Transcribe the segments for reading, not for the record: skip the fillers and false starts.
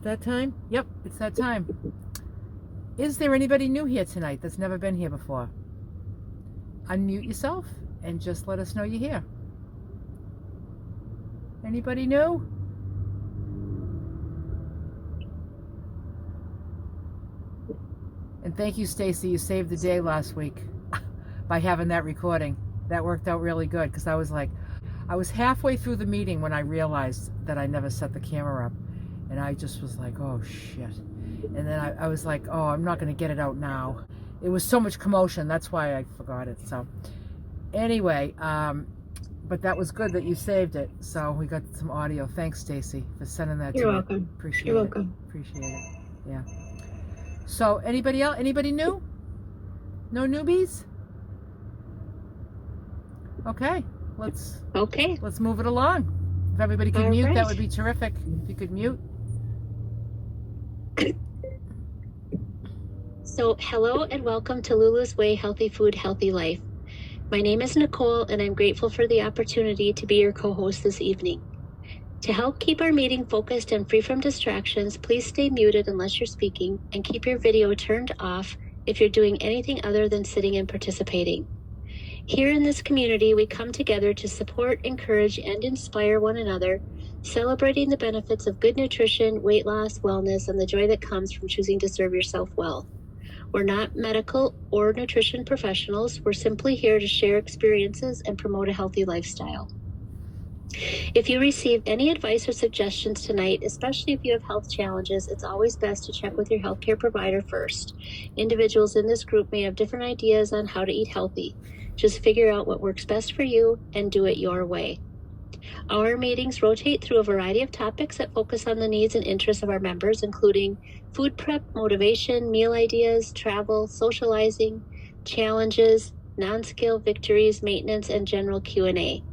that time? Yep, it's that time. Is there anybody new here tonight that's never been here before? Unmute yourself and just let us know you're here. Anybody new? And thank you, Stacy. You saved the day last week by having that recording. That worked out really good because I was halfway through the meeting when I realized that I never set the camera up. And I just was like, oh shit. And then I was like, oh, I'm not going to get it out now. It was so much commotion. That's why I forgot it. So anyway, but that was good that you saved it. So we got some audio. Thanks, Stacy, for sending that to me. You're welcome. Appreciate it. You're welcome. Appreciate it. Yeah. So anybody else? Anybody new? No newbies? Okay. Let's move it along. If everybody could mute, that would be terrific. If you could mute. So hello and welcome to Lulu's Way Healthy Food, Healthy Life. My name is Nicole and I'm grateful for the opportunity to be your co-host this evening. To help keep our meeting focused and free from distractions, please stay muted unless you're speaking and keep your video turned off if you're doing anything other than sitting and participating. Here in this community, we come together to support, encourage, and inspire one another, celebrating the benefits of good nutrition, weight loss, wellness, and the joy that comes from choosing to serve yourself well. We're not medical or nutrition professionals. We're simply here to share experiences and promote a healthy lifestyle. If you receive any advice or suggestions tonight, especially if you have health challenges, it's always best to check with your healthcare provider first. Individuals in this group may have different ideas on how to eat healthy. Just figure out what works best for you and do it your way. Our meetings rotate through a variety of topics that focus on the needs and interests of our members, including food prep, motivation, meal ideas, travel, socializing, challenges, non-scale victories, maintenance, and general Q&A.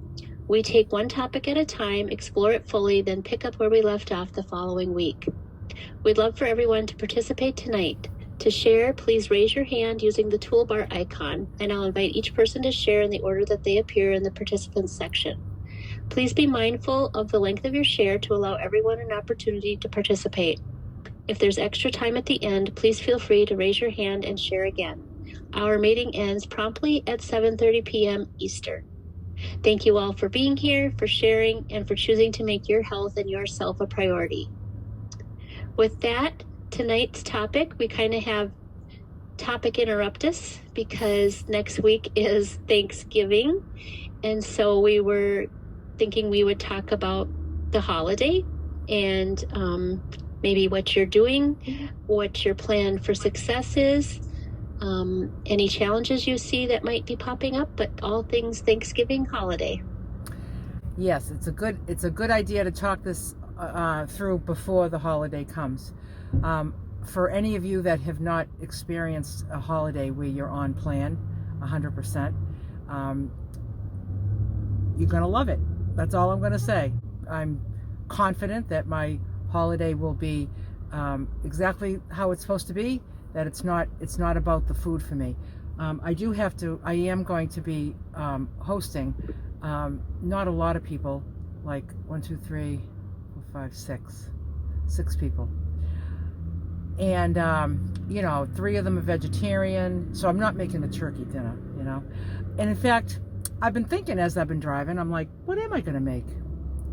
We take one topic at a time, explore it fully, then pick up where we left off the following week. We'd love for everyone to participate tonight. To share, please raise your hand using the toolbar icon, and I'll invite each person to share in the order that they appear in the participants section. Please be mindful of the length of your share to allow everyone an opportunity to participate. If there's extra time at the end, please feel free to raise your hand and share again. Our meeting ends promptly at 7:30 p.m. Eastern. Thank you all for being here, for sharing, and for choosing to make your health and yourself a priority. With that, tonight's topic, we kind of have topic interruptus because next week is Thanksgiving. And so we were thinking we would talk about the holiday and maybe what you're doing, what your plan for success is, any challenges you see that might be popping up, but all things Thanksgiving holiday. Yes, it's a good idea to talk this through before the holiday comes. For any of you that have not experienced a holiday where you're on plan 100%, you're going to love it. That's all I'm going to say. I'm confident that my holiday will be exactly how it's supposed to be, that it's not about the food for me. I am going to be hosting not a lot of people, like 1, 2, 3, 4, 5, 6 people. And, 3 of them are vegetarian, so I'm not making a turkey dinner, And in fact, I've been thinking as I've been driving, I'm like, what am I going to make?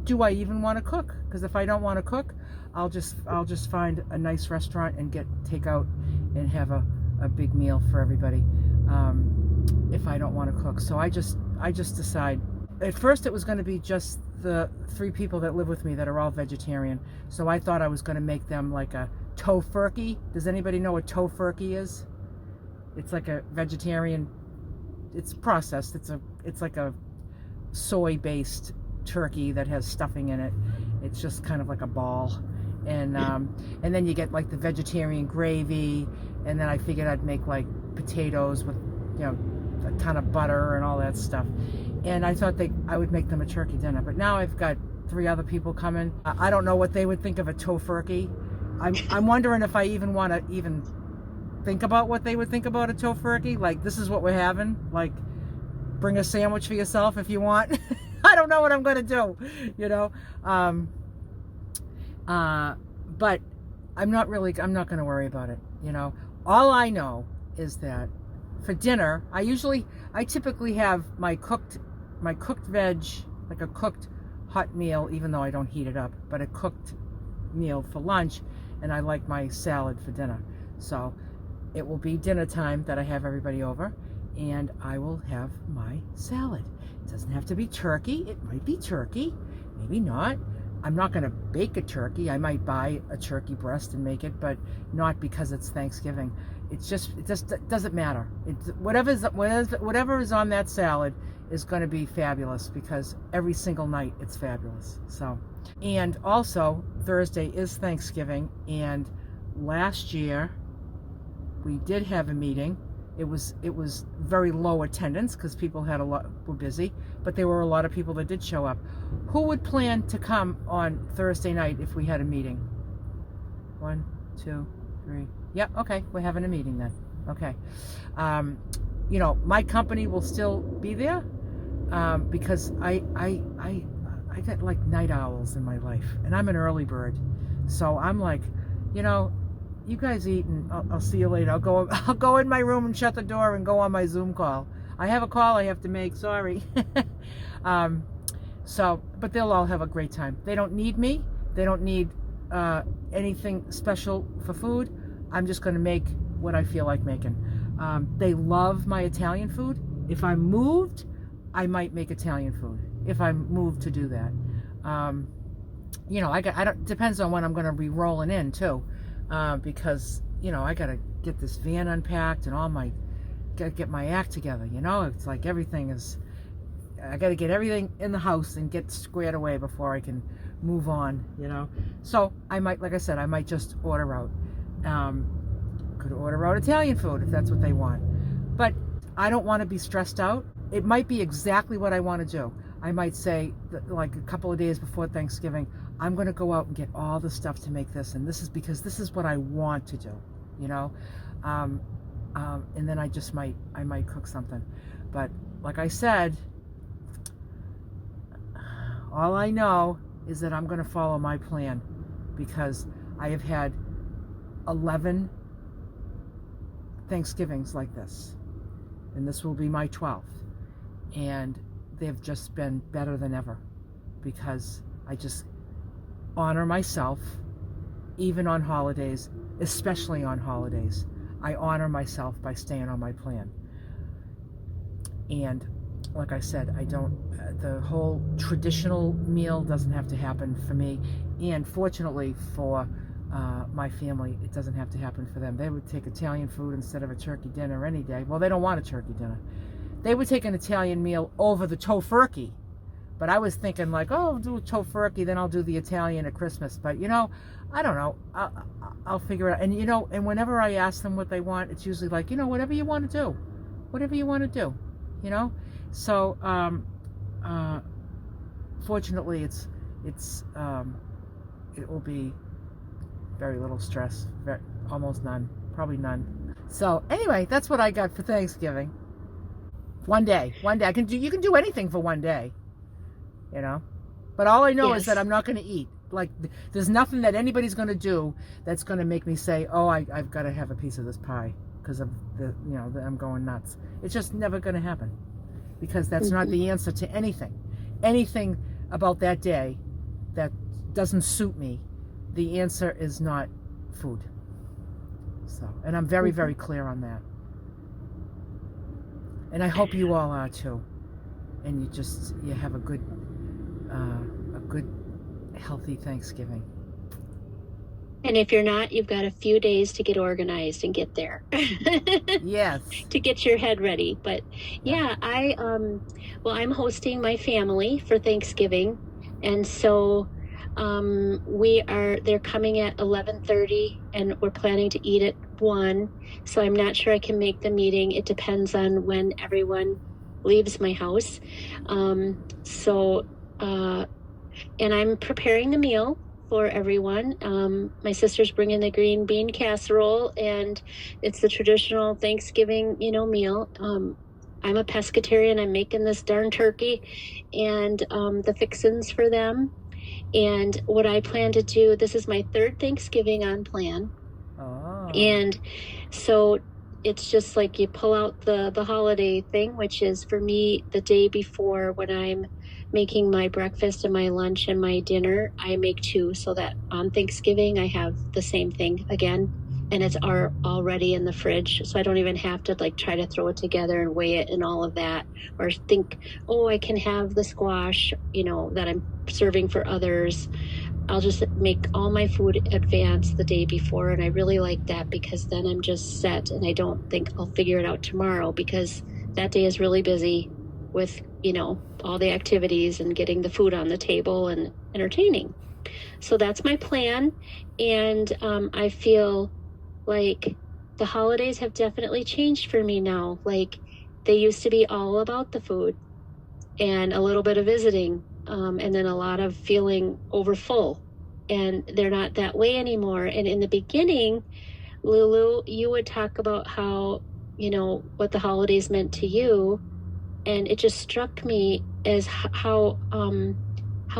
Do I even want to cook? Because if I don't want to cook, I'll just find a nice restaurant and get takeout and have a big meal for everybody if I don't want to cook. So I just decide. At first it was going to be just the 3 people that live with me that are all vegetarian. So I thought I was going to make them like a tofurkey. Does anybody know what tofurkey is? It's like a vegetarian, it's processed. It's like a soy-based turkey that has stuffing in it. It's just kind of like a ball. And then you get like the vegetarian gravy, and then I figured I'd make like potatoes with a ton of butter and all that stuff. And I thought I would make them a turkey dinner, but now I've got 3 other people coming. I don't know what they would think of a tofurkey. I'm wondering if I even want to even think about what they would think about a tofurkey. Like, this is what we're having. Like, bring a sandwich for yourself if you want. I don't know what I'm going to do, But I'm not going to worry about it. All I know is that for dinner, I typically have my cooked veg, like a cooked hot meal, even though I don't heat it up, but a cooked meal for lunch, and I like my salad for dinner. So it will be dinner time that I have everybody over, and I will have my salad. It doesn't have to be turkey. It might be turkey, maybe not. I'm not going to bake a turkey. I might buy a turkey breast and make it, but not because it's Thanksgiving. It just doesn't matter. Whatever is on that salad is going to be fabulous, because every single night it's fabulous. So, and also Thursday is Thanksgiving, and last year we did have a meeting. It was very low attendance because people were busy, but there were a lot of people that did show up. Who would plan to come on Thursday night if we had a meeting? 1, 2, 3. Yeah, okay, we're having a meeting then. Okay. My company will still be there, because I got like night owls in my life, and I'm an early bird. So I'm like, you guys eat, and I'll see you later. I'll go in my room and shut the door and go on my Zoom call. I have a call I have to make, sorry. But they'll all have a great time. They don't need me. They don't need anything special for food. I'm just going to make what I feel like making. They love my Italian food. If I'm moved, I might make Italian food. If I'm moved to do that. Depends on when I'm going to be rolling in too. Because I gotta get this van unpacked and gotta get my act together. It's like I gotta get everything in the house and get squared away before I can move on. So I might, like I said, I might just order out. Could order out Italian food if that's what they want, but I don't want to be stressed out. It might be exactly what I want to do. I might say, like a couple of days before Thanksgiving, I'm going to go out and get all the stuff to make this, and this is because this is what I want to do, and then I might cook something. But like I said, all I know is that I'm going to follow my plan, because I have had 11 Thanksgivings like this, and this will be my 12th, and they've just been better than ever, because I just honor myself, even on holidays, especially on holidays. I honor myself by staying on my plan. And like I said, the whole traditional meal doesn't have to happen for me, and fortunately for my family, it doesn't have to happen for them. They would take Italian food instead of a turkey dinner any day. Well, they don't want a turkey dinner. They would take an Italian meal over the tofurkey. But I was thinking like, oh, I'll do a tofurkey, then I'll do the Italian at Christmas. But, I don't know. I'll figure it out. And, and whenever I ask them what they want, it's usually like, whatever you want to do. Whatever you want to do, So, fortunately, it will be very little stress. Almost none. Probably none. So, anyway, that's what I got for Thanksgiving. One day. You can do anything for one day. But all I know is that I'm not going to eat. Like, there's nothing that anybody's going to do that's going to make me say, oh, I've got to have a piece of this pie because of I'm going nuts. It's just never going to happen, because that's not the answer to anything about that day that doesn't suit me. The answer is not food. So, and I'm very, very clear on that. And I hope you all are too. And you have a good, healthy Thanksgiving. And if you're not, you've got a few days to get organized and get there. Yes. To get your head ready. But yeah, I'm hosting my family for Thanksgiving. And so they're coming at 11:30, and we're planning to eat at 1. So I'm not sure I can make the meeting. It depends on when everyone leaves my house. And I'm preparing the meal for everyone. My sister's bringing the green bean casserole, and it's the traditional Thanksgiving, meal. I'm a pescatarian. I'm making this darn turkey and the fixins for them. And what I plan to do, this is my third Thanksgiving on plan. Oh. And so it's just like you pull out the holiday thing, which is for me the day before when I'm making my breakfast and my lunch and my dinner, I make two so that on Thanksgiving I have the same thing again. And it's already in the fridge. So I don't even have to like try to throw it together and weigh it and all of that. Or think, oh, I can have the squash, that I'm serving for others. I'll just make all my food advance the day before. And I really like that because then I'm just set and I don't think I'll figure it out tomorrow because that day is really busy with, all the activities and getting the food on the table and entertaining. So that's my plan. And I feel like the holidays have definitely changed for me now. Like they used to be all about the food and a little bit of visiting, and then a lot of feeling over full. And they're not that way anymore. And in the beginning, Lulu, you would talk about how, what the holidays meant to you. And it just struck me as how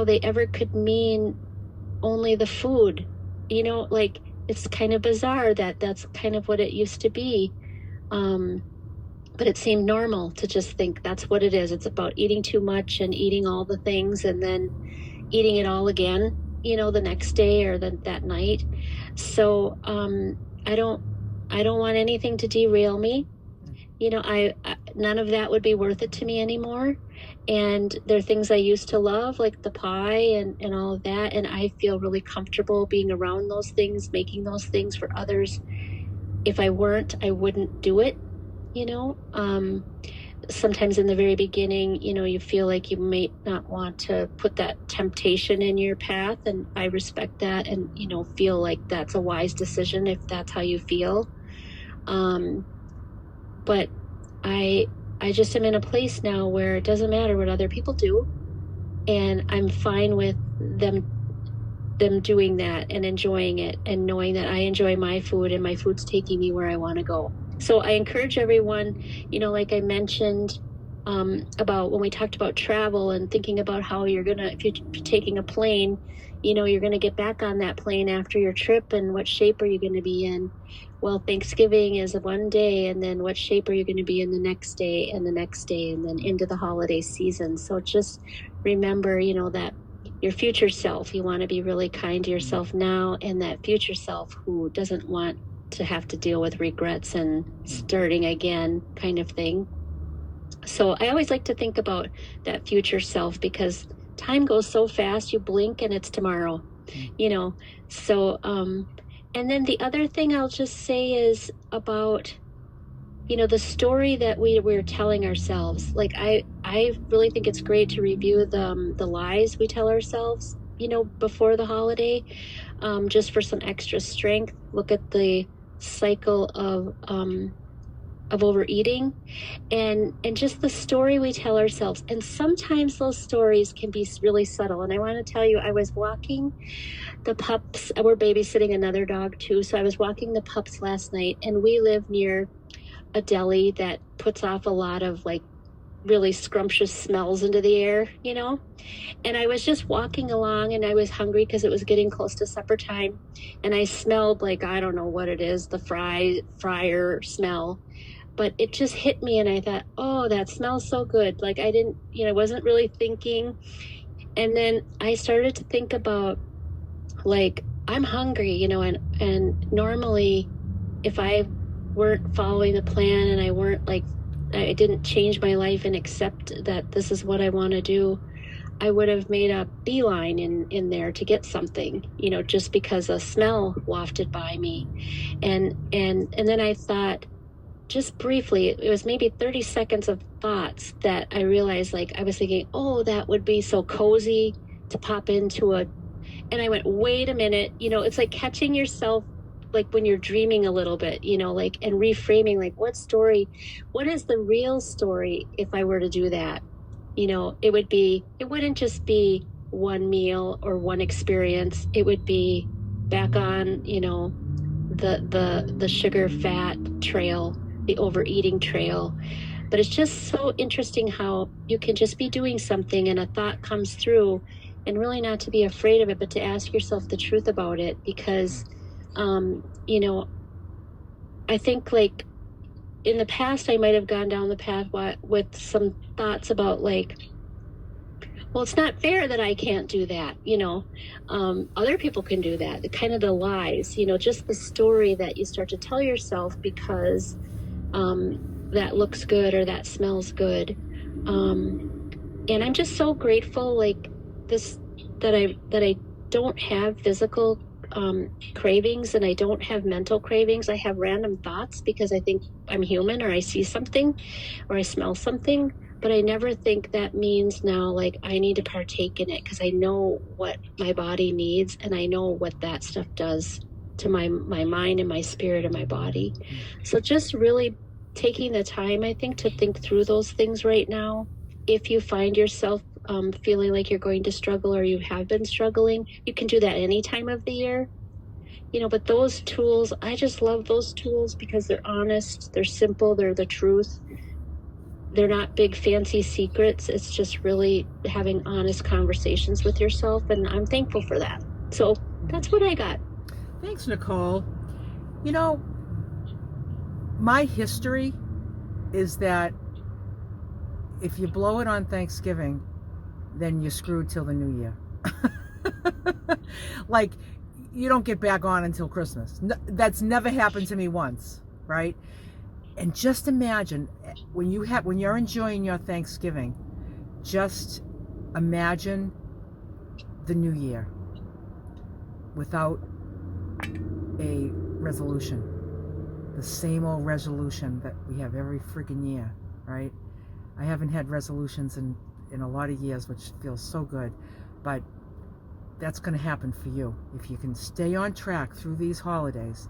they ever could mean only the food. Like it's kind of bizarre that that's kind of what it used to be. But it seemed normal to just think that's what it is. It's about eating too much and eating all the things and then eating it all again, the next day or that night. So I don't want anything to derail me. I none of that would be worth it to me anymore. And there are things I used to love, like the pie and all of that. And I feel really comfortable being around those things, making those things for others. If I weren't, I wouldn't do it. Sometimes in the very beginning, you feel like you may not want to put that temptation in your path. And I respect that and, feel like that's a wise decision if that's how you feel. But I just am in a place now where it doesn't matter what other people do. And I'm fine with them doing that and enjoying it and knowing that I enjoy my food and my food's taking me where I want to go. So I encourage everyone, like I mentioned about when we talked about travel and thinking about how if you're taking a plane, you're going to get back on that plane after your trip and what shape are you going to be in? Well, Thanksgiving is one day, and then what shape are you going to be in the next day and the next day and then into the holiday season? So just remember, that your future self, you want to be really kind to yourself now, and that future self who doesn't want to have to deal with regrets and starting again kind of thing. So I always like to think about that future self because time goes so fast, you blink and it's tomorrow, So, and then the other thing I'll just say is about, the story that we're telling ourselves. Like I really think it's great to review the lies we tell ourselves, before the holiday, just for some extra strength. Look at the cycle of overeating and just the story we tell ourselves. And sometimes those stories can be really subtle. And I want to tell you, I was walking the pups. We're babysitting another dog too. So I was walking the pups last night, and we live near a deli that puts off a lot of like really scrumptious smells into the air, and I was just walking along and I was hungry because it was getting close to supper time, and I smelled like, I don't know what it is, the fryer smell, but it just hit me and I thought, oh, that smells so good. Like I didn't, I wasn't really thinking. And then I started to think about like, I'm hungry, and normally if I weren't following the plan and I didn't change my life and accept that this is what I want to do, I would have made a beeline in there to get something, just because a smell wafted by me. And then I thought, just briefly, it was maybe 30 seconds of thoughts that I realized, like I was thinking, oh, that would be so cozy to pop into and I went, wait a minute, it's like catching yourself like when you're dreaming a little bit, like, and reframing, like what is the real story if I were to do that? It wouldn't just be one meal or one experience. It would be back on, the sugar fat trail, the overeating trail. But it's just so interesting how you can just be doing something and a thought comes through and really not to be afraid of it, but to ask yourself the truth about it. Because, you know, I think like in the past, I might have gone down the path with some thoughts about like, well, it's not fair that I can't do that. Other people can do that. The kind of the lies, just the story that you start to tell yourself because that looks good or that smells good. And I'm just so grateful, like this, that I don't have physical cravings, and I don't have mental cravings. I have random thoughts because I think I'm human, or I see something, or I smell something. But I never think that means now, like, I need to partake in it, because I know what my body needs, and I know what that stuff does to my mind and my spirit and my body. So just really taking the time, I think, to think through those things right now. If you find yourself feeling like you're going to struggle, or you have been struggling, you can do that any time of the year. But those tools, I just love those tools because they're honest, they're simple, they're the truth. They're not big fancy secrets. It's just really having honest conversations with yourself, and I'm thankful for that. So that's what I got. Thanks, Nicole. My history is that if you blow it on Thanksgiving, then you're screwed till the new year. Like, you don't get back on until Christmas. That's never happened to me once, right? And just imagine when you're enjoying your Thanksgiving, just imagine the new year without a resolution. The same old resolution that we have every freaking year, right? I haven't had resolutions in a lot of years, which feels so good, but that's going to happen for you if you can stay on track through these holidays.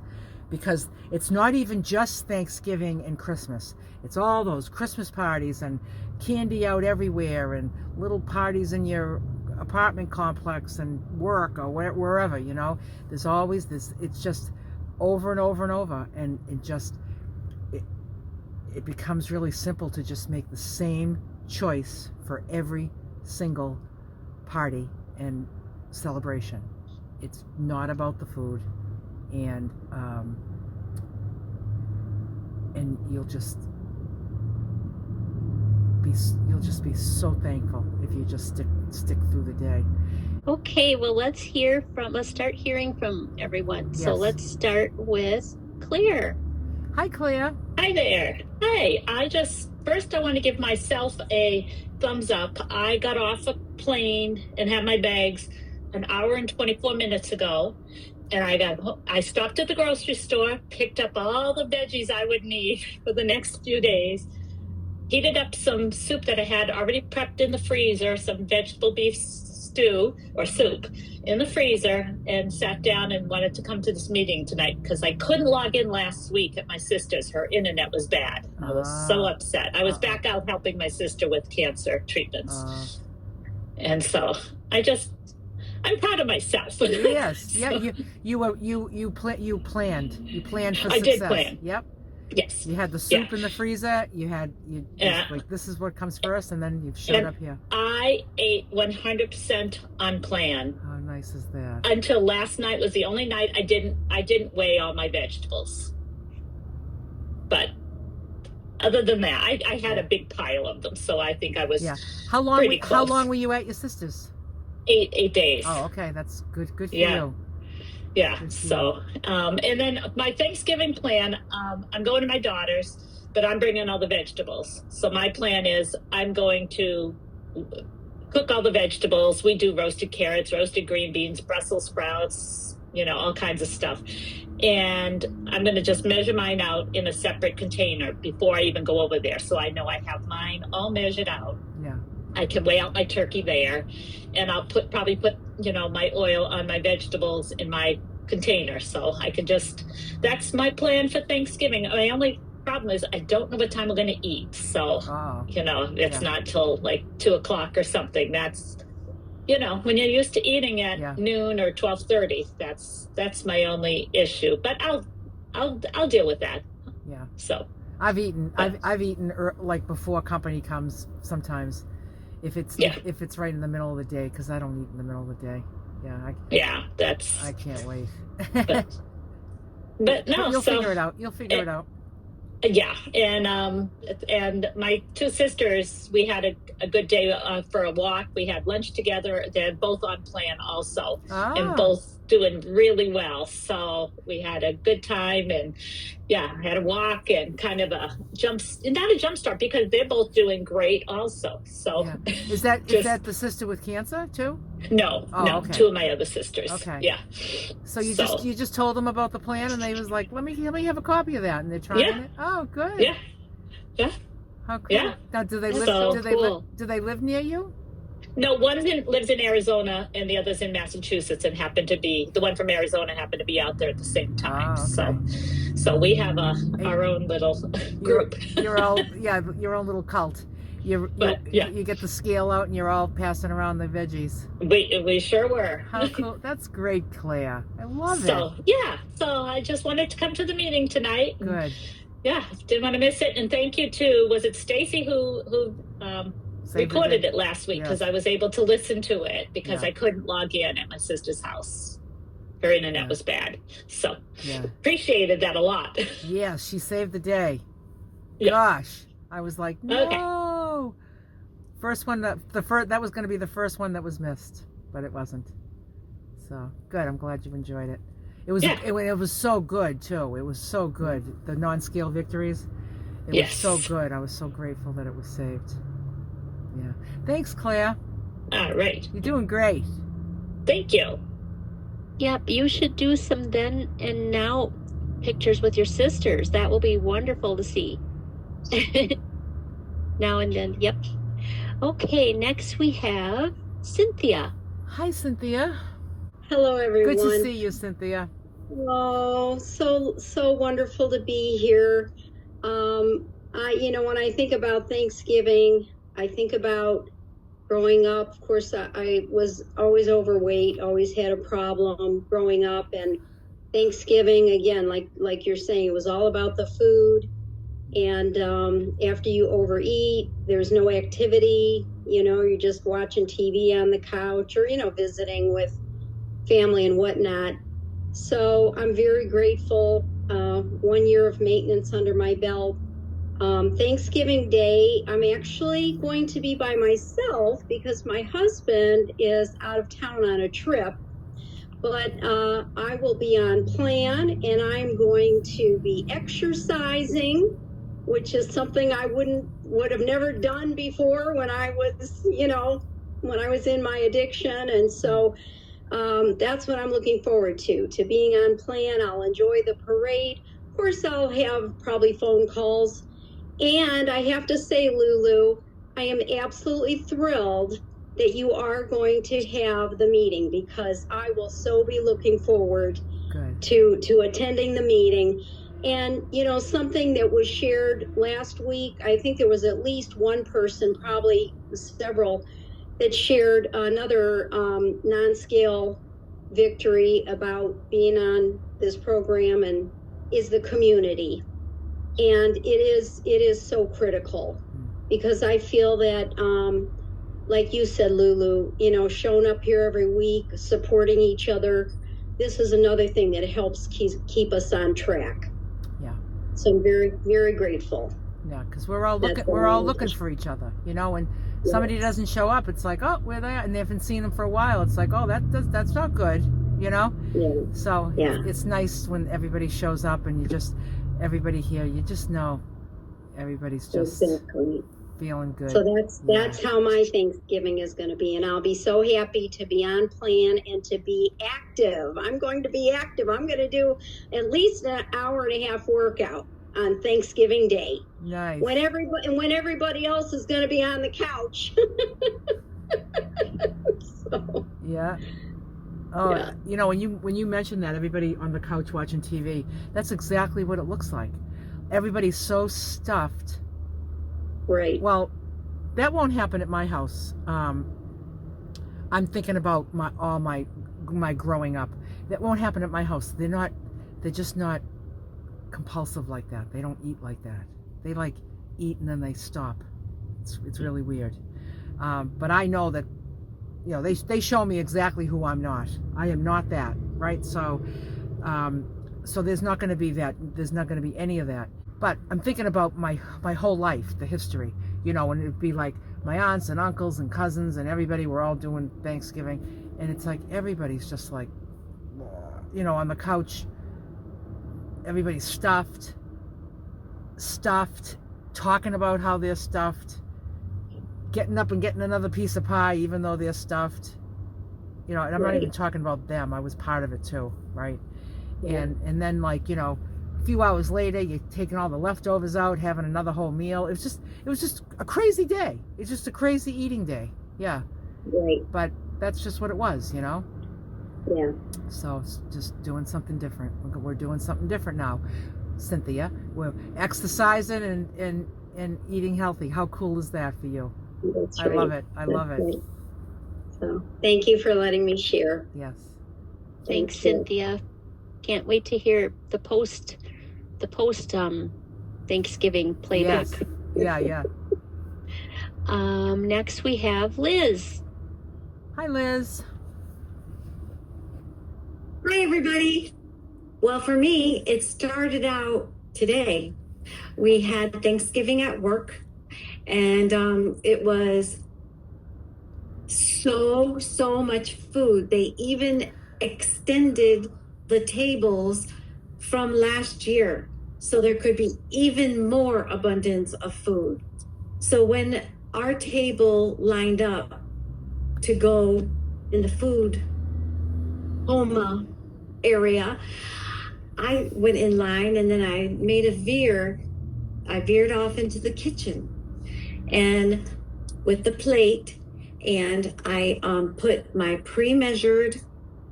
Because it's not even just Thanksgiving and Christmas. It's all those Christmas parties and candy out everywhere and little parties in your apartment complex and work or wherever, There's always this, it's just over and over and over. And it becomes really simple to just make the same choice for every single party and celebration. It's not about the food. And you'll just be so thankful if you just stick through the day. Okay, well, let's start hearing from everyone. Yes. So let's start with Claire. Hi, Claire. Hi there. Hi. First I want to give myself a thumbs up. I got off a plane and had my bags an hour and 24 minutes ago. And I stopped at the grocery store, picked up all the veggies I would need for the next few days, heated up some soup that I had already prepped in the freezer, some vegetable beef stew or soup in the freezer, and sat down and wanted to come to this meeting tonight because I couldn't log in last week at my sister's. Her internet was bad. I was so upset. I was back out helping my sister with cancer treatments. And so I'm proud of myself. Yes, yeah. You planned for success. I did plan. Yep. Yes. You had the soup in the freezer. Like, this is what comes first, and then you've showed up here. I ate 100% on plan. How nice is that? Until last night was the only night I didn't weigh all my vegetables. But other than that, I had a big pile of them, so I think I was How long were you at your sister's? 8 days. Oh, okay, that's good for you. Yeah. So, and then my Thanksgiving plan, I'm going to my daughter's, but I'm bringing all the vegetables. So my plan is I'm going to cook all the vegetables. We do roasted carrots, roasted green beans, Brussels sprouts, all kinds of stuff. And I'm going to just measure mine out in a separate container before I even go over there. So I know I have mine all measured out. Yeah. I can weigh out my turkey there, and I'll probably put my oil on my vegetables in my container. So I can that's my plan for Thanksgiving. My only problem is I don't know what time we're going to eat. So, it's not till like 2:00 or something. That's, when you're used to eating at noon or 12:30, that's my only issue, but I'll deal with that. Yeah. So I've eaten like before company comes sometimes. if it's Yeah. if it's right in the middle of the day, because I don't eat in the middle of the day. Yeah, Yeah, that's. I can't wait. But no, You'll so figure it out. You'll figure it out. yeah, and my two sisters, we had a good day for a walk. We had lunch together. They're both on plan also, and Ah, both doing really well. So we had a good time, and yeah, had a walk and kind of a not a jump start, because they're both doing great also. So yeah. Is that just the sister with cancer too? no, Oh, no, okay. two of my other sisters. Okay. Yeah. So you just told them about the plan, and they was like, let me have a copy of that, and they're trying Yeah. it. Oh, good. Yeah. Yeah. How cool. Yeah. Now, do they That's live? so Do cool. they live near you? No, one lives in Arizona and the other's in Massachusetts, and the one from Arizona happened to be out there at the same time. Oh, okay. So we have our own little group. You're all your own little cult. You get the scale out and you're all passing around the veggies. We sure were. How cool! That's great, Claire. I love it. So yeah, so I just wanted to come to the meeting tonight. Good. Yeah, didn't want to miss it, and thank you to, was it Stacy who recorded it last week, because I was able to listen to it because I couldn't log in at my sister's house. Her internet was bad, so appreciated that a lot. Yeah, she saved the day. Yeah. Gosh, I was like, no. First one that was going to be the first one that was missed, but it wasn't. So good. I'm glad you enjoyed it. It was so good too. It was so good. The non-scale victories. It was so good. I was so grateful that it was saved. Yeah. Thanks, Claire. All right. You're doing great. Thank you. Yep, you should do some then and now pictures with your sisters. That will be wonderful to see. Now and then. Yep. Okay, next we have Cynthia. Hi, Cynthia. Hello, everyone. Good to see you, Cynthia. Oh, so wonderful to be here. When I think about Thanksgiving, I think about growing up. Of course, I was always overweight, always had a problem growing up, and Thanksgiving, again, like you're saying, it was all about the food. And after you overeat, there's no activity. You're just watching TV on the couch or visiting with family and whatnot. So I'm very grateful. 1 year of maintenance under my belt. Thanksgiving Day, I'm actually going to be by myself because my husband is out of town on a trip. But I will be on plan, and I'm going to be exercising, which is something I would have never done before when I was in my addiction. And so that's what I'm looking forward to being on plan. I'll enjoy the parade. Of course, I'll have probably phone calls. And I have to say, Lulu, I am absolutely thrilled that you are going to have the meeting, because I will so be looking forward to attending the meeting. And, something that was shared last week, I think there was at least one person, probably several, that shared another non-scale victory about being on this program, and is the community. And it is so critical, because I feel that, like you said, Lulu, showing up here every week, supporting each other, this is another thing that helps keep us on track. Yeah. So I'm very, very grateful. Yeah, because we're all looking for each other, when somebody doesn't show up, it's like, oh, where they are, and they haven't seen them for a while. It's like, oh, that's not good, Yeah. So it's nice when everybody shows up, and everybody here, you just know everybody's just feeling good. So that's how my Thanksgiving is going to be, and I'll be so happy to be on plan and to be active. I'm going to be active. I'm going to do at least an hour and a half workout on Thanksgiving Day. Nice. When everybody else is going to be on the couch. So. Yeah. Oh, yeah. When you mentioned that, everybody on the couch watching TV, that's exactly what it looks like. Everybody's so stuffed. Right. Well, that won't happen at my house. I'm thinking about all my growing up. That won't happen at my house. They're just not compulsive like that. They don't eat like that. They eat and then they stop. It's really weird. But I know that, they show me exactly who I'm not. I am not that, right? So there's not going to be that. There's not going to be any of that. But I'm thinking about my whole life, the history, and it'd be like my aunts and uncles and cousins and everybody were all doing Thanksgiving, and it's like everybody's just like, on the couch, everybody's stuffed, talking about how they're stuffed, getting up and getting another piece of pie even though they're stuffed, and I'm not even talking about them. I was part of it too, right? Yeah. And then, like, a few hours later, you're taking all the leftovers out, having another whole meal. It was just a crazy day. It's just a crazy eating day. Yeah. Right. But that's just what it was, Yeah. So it's just doing something different. We're doing something different now, Cynthia. We're exercising and eating healthy. How cool is that for you? That's I right. love it. I love it. Right. So thank you for letting me share. Yes. Thanks, you. Cynthia. Can't wait to hear the post Thanksgiving playback. Yes. Yeah. Next we have Liz. Hi, Liz. Hi, everybody. Well, for me, it started out today. We had Thanksgiving at work, and it was so much food. They even extended the tables from last year, so there could be even more abundance of food. So when our table lined up to go in the food coma area, I went in line and then I made a veer. I veered off into the kitchen and with the plate, and I put my pre-measured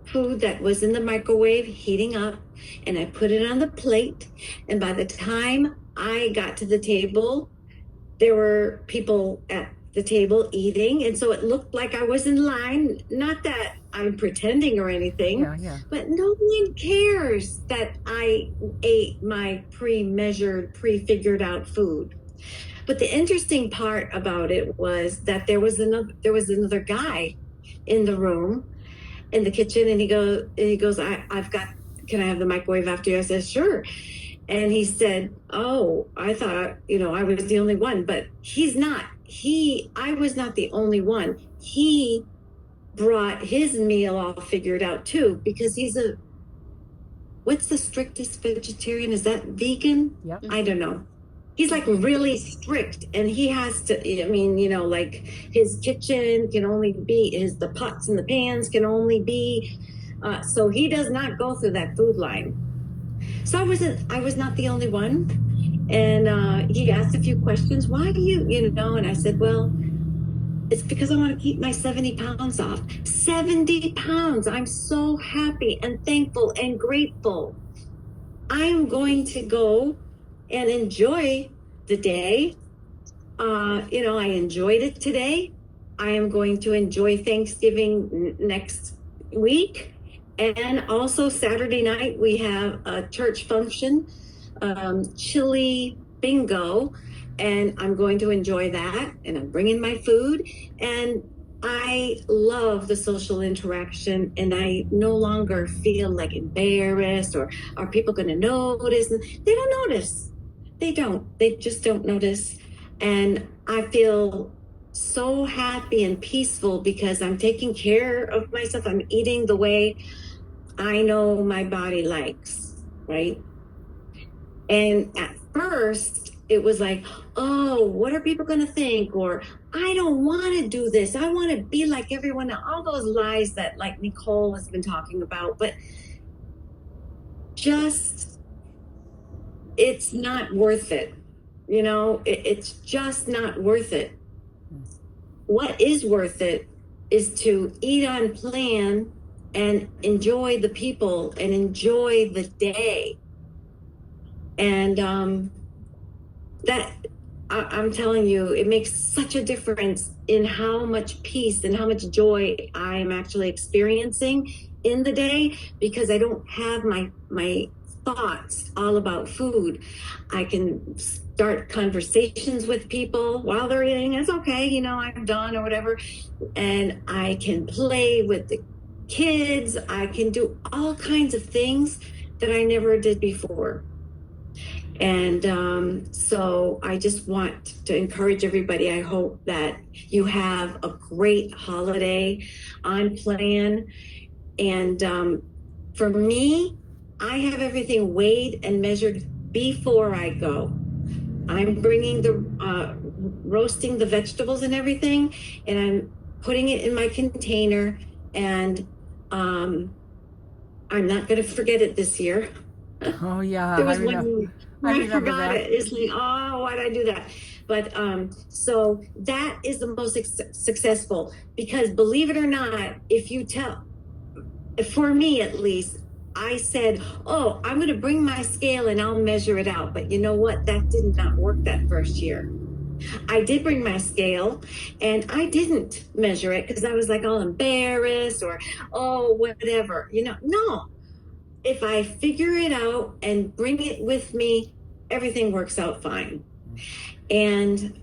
food that was in the microwave heating up, and I put it on the plate. And by the time I got to the table, there were people at the table eating, and so it looked like I was in line. Not that I'm pretending or anything, Yeah. but no one cares that I ate my pre-measured, pre-figured out food. But the interesting part about it was that there was another guy in the room, in the kitchen, and he goes, I've got, can I have the microwave after you? I said, sure. And he said, oh, I thought, I was the only one, but he's not. I was not the only one. He brought his meal all figured out too, because what's the strictest vegetarian? Is that vegan? Yep. I don't know. He's like really strict, and he has to, like his kitchen can only be, the pots and the pans can only be, so he does not go through that food line. So I was not the only one. And he asked a few questions. Why do you, and I said, well, it's because I want to keep my 70 pounds off. 70 pounds. I'm so happy and thankful and grateful. I am going to go and enjoy the day. I enjoyed it today. I am going to enjoy Thanksgiving next week. And also Saturday night, we have a church function, chili bingo, and I'm going to enjoy that. And I'm bringing my food. And I love the social interaction, and I no longer feel like embarrassed or are people going to notice? They don't notice. They don't. They just don't notice. And I feel so happy and peaceful because I'm taking care of myself. I'm eating the way I know my body likes, right? And at first, it was like, oh, what are people going to think? Or I don't want to do this. I want to be like everyone. All those lies that like Nicole has been talking about. But just, it's not worth it. It's just not worth it. What is worth it is to eat on plan and enjoy the people and enjoy the day. And that, I'm telling you, it makes such a difference in how much peace and how much joy I am actually experiencing in the day, because I don't have my thoughts all about food. I can start conversations with people while they're eating. It's okay, you know, I'm done or whatever. And I can play with the kids. I can do all kinds of things that I never did before. And so I just want to encourage everybody. I hope that you have a great holiday on plan. And for me, I have everything weighed and measured before I go. I'm bringing roasting the vegetables and everything, and I'm putting it in my container, and I'm not going to forget it this year. Oh yeah, There was I remember forgot that. it. It's like, oh, why did I do that? But so that is the most successful, because believe it or not, if you tell, for me at least, I said, oh, I'm going to bring my scale and I'll measure it out. But you know what? That did not work that first year. I did bring my scale and I didn't measure it because I was like all embarrassed or, oh, whatever, you know. No, if I figure it out and bring it with me, everything works out fine. And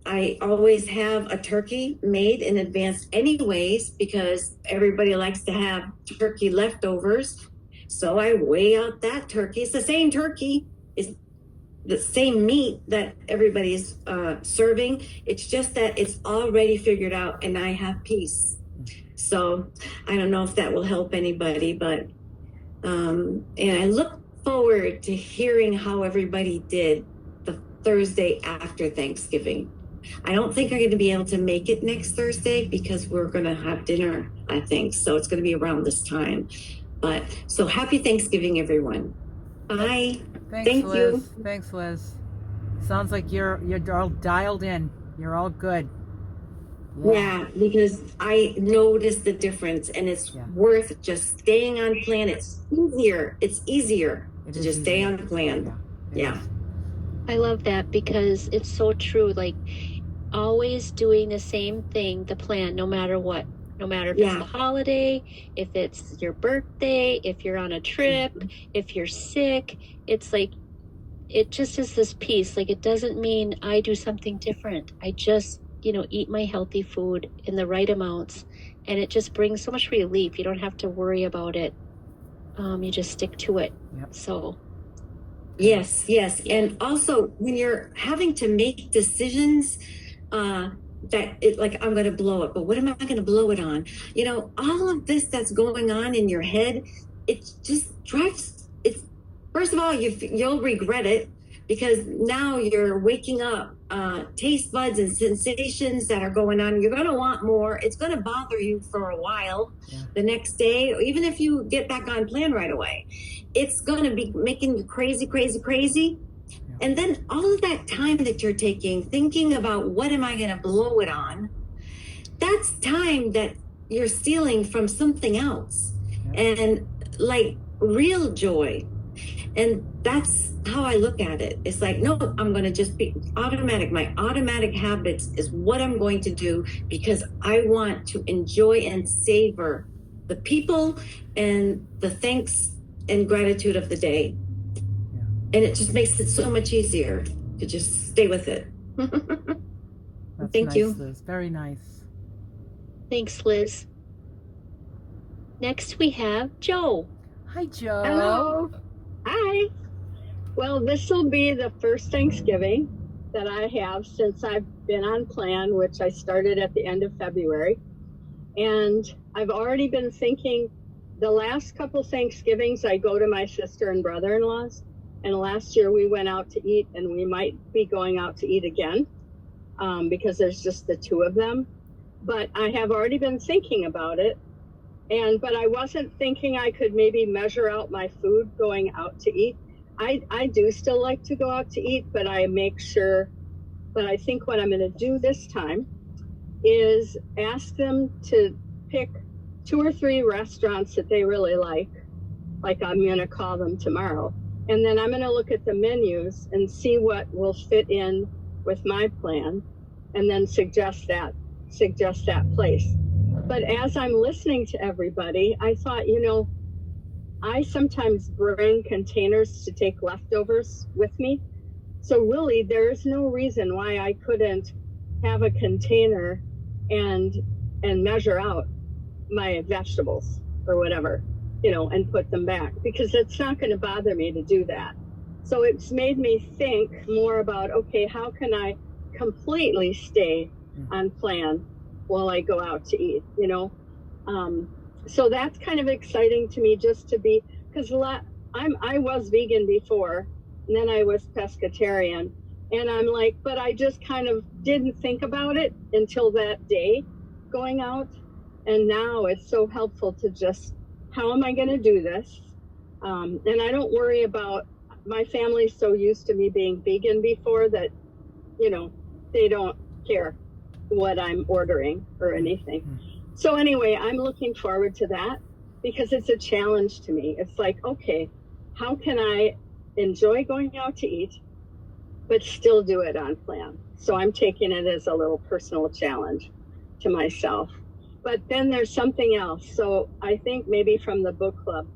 I always have a turkey made in advance anyways, because everybody likes to have turkey leftovers. So I weigh out that turkey. It's the same turkey. It's the same meat that everybody's serving. It's just that it's already figured out and I have peace. So I don't know if that will help anybody, but and I look forward to hearing how everybody did the Thursday after Thanksgiving. I don't think I'm going to be able to make it next Thursday because we're going to have dinner, I think. So it's going to be around this time. But so happy Thanksgiving, everyone. Bye. Thanks, Liz. You. Thanks, Liz. Sounds like you're all dialed in. You're all good. Yeah, because I noticed the difference, and it's worth just staying on plan. It's easier to just stay on plan. Yeah. I love that because it's so true. Like always doing the same thing, the plan, no matter what. No matter if it's the holiday, if it's your birthday, if you're on a trip, if you're sick, it's like, it just is this peace. Like it doesn't mean I do something different. I just, eat my healthy food in the right amounts. And it just brings so much relief. You don't have to worry about it. You just stick to it. Yep. So. Yes. And also when you're having to make decisions, that it like I'm going to blow it, but what am I going to blow it on? All of this that's going on in your head, it just drives. It's first of all you'll regret it because now you're waking up taste buds and sensations that are going on. You're going to want more. It's going to bother you for a while. The next day, or even if you get back on plan right away, it's going to be making you crazy. And then all of that time that you're taking, thinking about what am I going to blow it on, that's time that you're stealing from something else. And like real joy. And that's how I look at it. It's like, no, I'm going to just be automatic. My automatic habits is what I'm going to do because I want to enjoy and savor the people and the thanks and gratitude of the day. And it just makes it so much easier to just stay with it. Thank you. Liz. Very nice. Thanks, Liz. Next we have Joe. Hi, Joe. Hello. Hi. Well, this will be the first Thanksgiving that I have since I've been on plan, which I started at the end of February. And I've already been thinking the last couple Thanksgivings, I go to my sister and brother-in-law's. And last year we went out to eat, and we might be going out to eat again because there's just the two of them. But I have already been thinking about it. But I wasn't thinking I could maybe measure out my food going out to eat. I do still like to go out to eat, but I make sure. But I think what I'm going to do this time is ask them to pick 2 or 3 restaurants that they really like I'm going to call them tomorrow. And then I'm going to look at the menus and see what will fit in with my plan and then suggest that place. But as I'm listening to everybody, I thought, I sometimes bring containers to take leftovers with me. So really, there's no reason why I couldn't have a container and measure out my vegetables or whatever, and put them back, because it's not going to bother me to do that. So it's made me think more about, okay, how can I completely stay on plan while I go out to eat, so that's kind of exciting to me, just to be, because I was vegan before, and then I was pescatarian, and I'm like, but I just kind of didn't think about it until that day going out, and now it's so helpful to just, how am I going to do this? And I don't worry about, my family's so used to me being vegan before that, they don't care what I'm ordering or anything. So anyway, I'm looking forward to that, because it's a challenge to me. It's like, okay, how can I enjoy going out to eat, but still do it on plan? So I'm taking it as a little personal challenge to myself. But then there's something else. So I think maybe from the book club,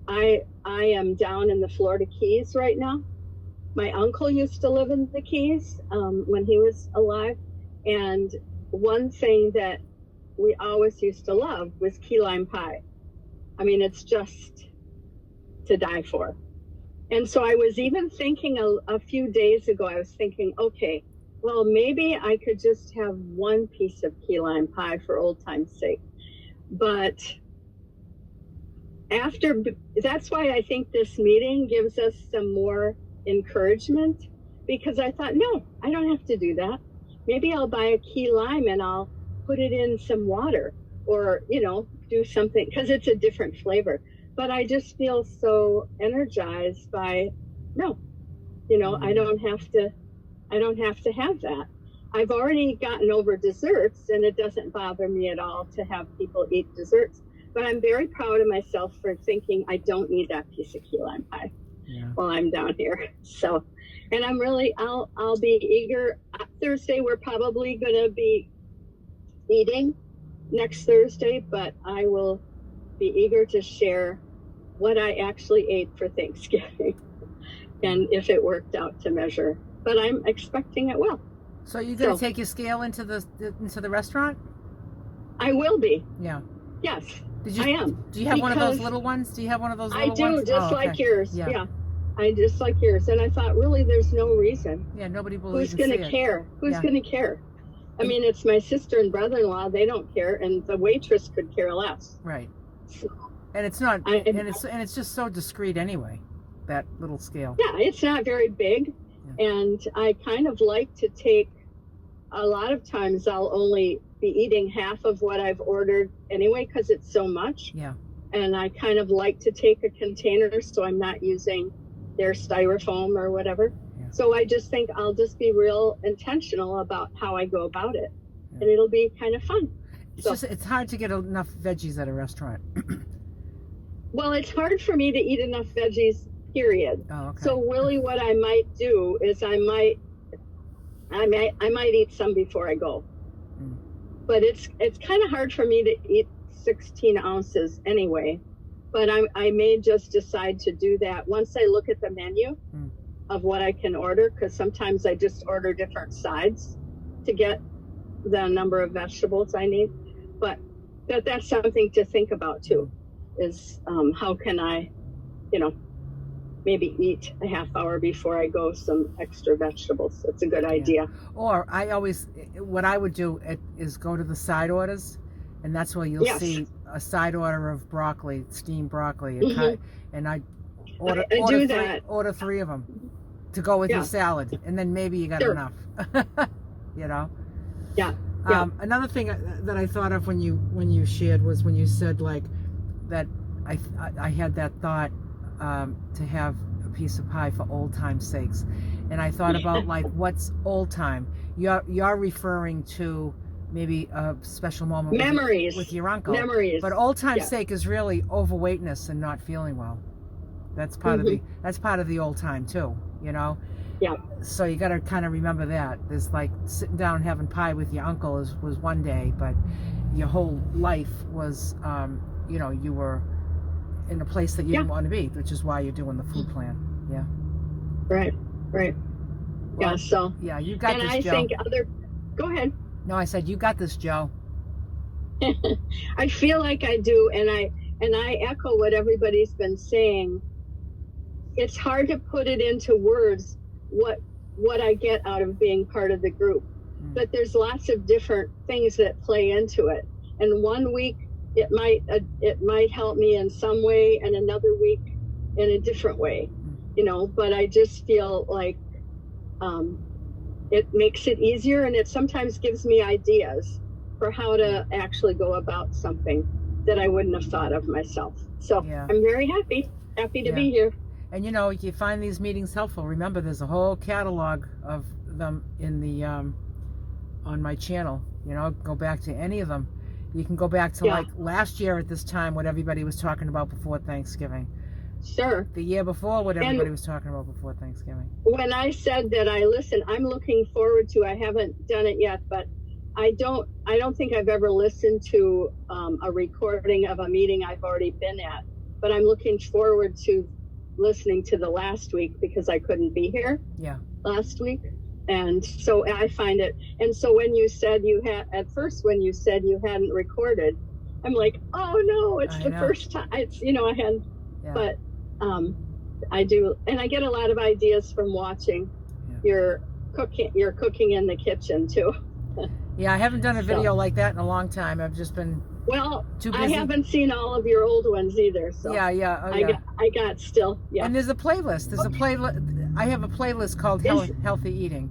I am down in the Florida Keys right now. My uncle used to live in the Keys when he was alive. And one thing that we always used to love was key lime pie. I mean, it's just to die for. And so I was even thinking a few days ago, I was thinking, okay, well, maybe I could just have one piece of key lime pie for old time's sake. But that's why I think this meeting gives us some more encouragement, because I thought, no, I don't have to do that. Maybe I'll buy a key lime and I'll put it in some water, or, do something, because it's a different flavor. But I just feel so energized by, no, I don't have to have that. I've already gotten over desserts, and it doesn't bother me at all to have people eat desserts. But I'm very proud of myself for thinking I don't need that piece of key lime pie while I'm down here. So, and I'm really, I'll be eager. Thursday, we're probably going to be eating next Thursday, but I will be eager to share what I actually ate for Thanksgiving and if it worked out to measure. But I'm expecting it will. So you're going to take your scale into the restaurant? I will be. Yeah. Yes, I am. Do you have one of those little ones? Do you have one of those little ones? I do, just like yours. Yeah. I just like yours. And I thought, really, there's no reason. Yeah, nobody believes. Who's going to care? Who's going to care? I mean, it's my sister and brother-in-law. They don't care, and the waitress could care less. Right. So, and it's not, and it's just so discreet anyway, that little scale. Yeah, it's not very big, and I kind of like to take. A lot of times, I'll only be eating half of what I've ordered anyway, because it's so much. Yeah. And I kind of like to take a container, so I'm not using their styrofoam or whatever. Yeah. So I just think I'll just be real intentional about how I go about it, and it'll be kind of fun. It's hard to get enough veggies at a restaurant. Well, it's hard for me to eat enough veggies, period. Oh, okay. So really what I might do is I might eat some before I go. But it's kind of hard for me to eat 16 ounces anyway. But I may just decide to do that once I look at the menu of what I can order, because sometimes I just order different sides to get the number of vegetables I need. But that's something to think about too, is how can I, maybe eat a half hour before I go some extra vegetables. That's a good idea. Or what I would do is go to the side orders, and that's where you'll see a side order of broccoli, steamed broccoli, and I order 3 of them to go with your salad, and then maybe you got enough. Yeah. Another thing that I thought of when you shared was when you said like that I had that thought to have a piece of pie for old time's sakes, and I thought about like what's old time. You're referring to maybe a special moment with your uncle. Memories. But old time's sake is really overweightness and not feeling well. That's part of the old time too, Yeah. So you got to kind of remember that. There's like sitting down and having pie with your uncle was one day, but your whole life was, you were in a place that you didn't want to be, which is why you're doing the food plan. Yeah. Right. Well, Yeah, so, yeah, you got and this, I Joe. think go ahead. No, I said you got this, Joe. I feel like I do, and I echo what everybody's been saying. It's hard to put it into words what I get out of being part of the group. But there's lots of different things that play into it. And one week it might help me in some way, and another week in a different way, But I just feel like it makes it easier, and it sometimes gives me ideas for how to actually go about something that I wouldn't have thought of myself. So Yeah. I'm very happy to be here. And if you find these meetings helpful, remember there's a whole catalog of them in the on my channel. Go back to any of them. You can go back to like last year at this time, what everybody was talking about before Thanksgiving. Sure. The year before, what everybody was talking about before Thanksgiving. When I said that I'm looking forward to, I haven't done it yet, but I don't think I've ever listened to a recording of a meeting I've already been at, but I'm looking forward to listening to the last week because I couldn't be here last week. And so I find it, and so when you said when you said you hadn't recorded, I'm like, oh no, it's the first time. It's, I hadn't, but I do, and I get a lot of ideas from watching your cooking in the kitchen too. Yeah, I haven't done a video like that in a long time. I've just been too busy. I haven't seen all of your old ones either. So I got still. And there's a playlist. I have a playlist called Healthy Eating,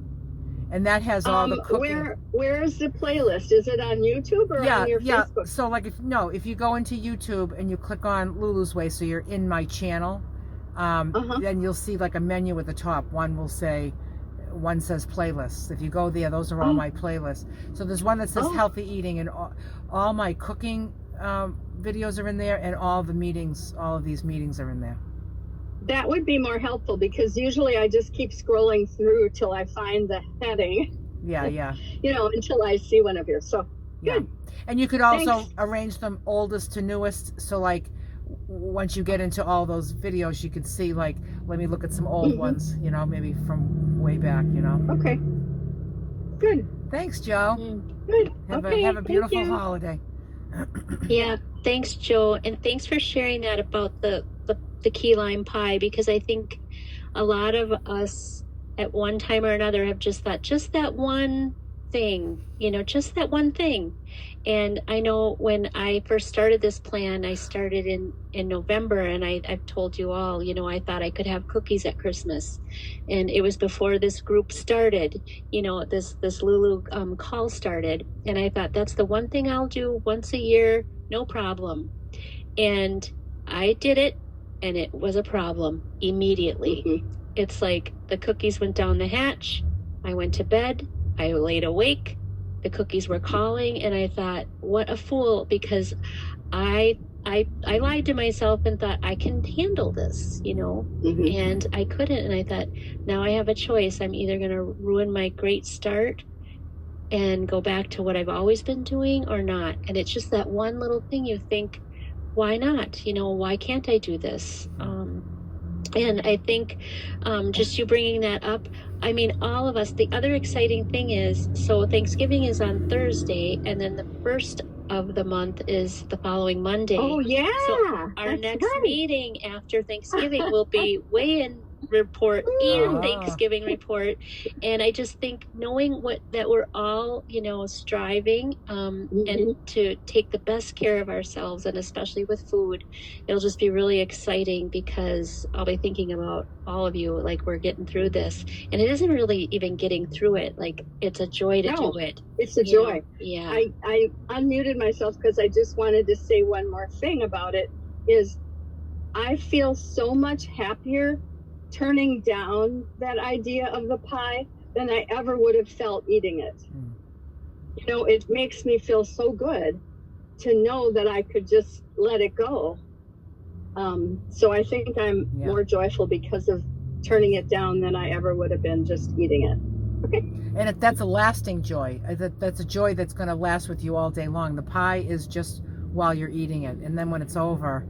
and that has all the cooking. Where is the playlist? Is it on YouTube or on your Facebook? So like if you go into YouTube and you click on Lulu's Way, so you're in my channel, then you'll see like a menu at the top. One says playlists. If you go there, those are all my playlists. So there's one that says Healthy Eating, and all my cooking videos are in there, and all of these meetings are in there. That would be more helpful because usually I just keep scrolling through till I find the heading. Yeah. Until I see one of yours. So good. And you could also arrange them oldest to newest. So like once you get into all those videos, you could see like, let me look at some old ones, maybe from way back, Okay. Good. Thanks, Joe. Good. Have a beautiful holiday. Yeah, thanks, Joe, and thanks for sharing that about the key lime pie, because I think a lot of us at one time or another have just thought just that one thing, just that one thing. And I know when I first started this plan, I started in November, and I've told you all, I thought I could have cookies at Christmas, and it was before this group started, this Lulu call started, and I thought that's the one thing I'll do once a year, no problem. And I did it, and it was a problem immediately. It's like the cookies went down the hatch. I went to bed. I laid awake. The cookies were calling, and I thought, what a fool, because I lied to myself and thought I can handle this, and I couldn't. And I thought, now I have a choice. I'm either going to ruin my great start and go back to what I've always been doing or not. And it's just that one little thing you think, why not? Why can't I do this? And I think just you bringing that up, I mean, all of us, the other exciting thing is, so Thanksgiving is on Thursday, and then the first of the month is the following Monday. Oh, yeah. So our next meeting after Thanksgiving will be weigh-in report and Thanksgiving report. And I just think knowing that we're all, striving and to take the best care of ourselves, and especially with food, it'll just be really exciting, because I'll be thinking about all of you, like we're getting through this, and it isn't really even getting through it. Like it's a joy to do it. It's a joy. Yeah. I unmuted myself because I just wanted to say one more thing about it is I feel so much happier turning down that idea of the pie than I ever would have felt eating it. It makes me feel so good to know that I could just let it go. So I think I'm more joyful because of turning it down than I ever would have been just eating it. Okay. And that's a lasting joy. That's a joy that's going to last with you all day long. The pie is just while you're eating it. And then when it's over,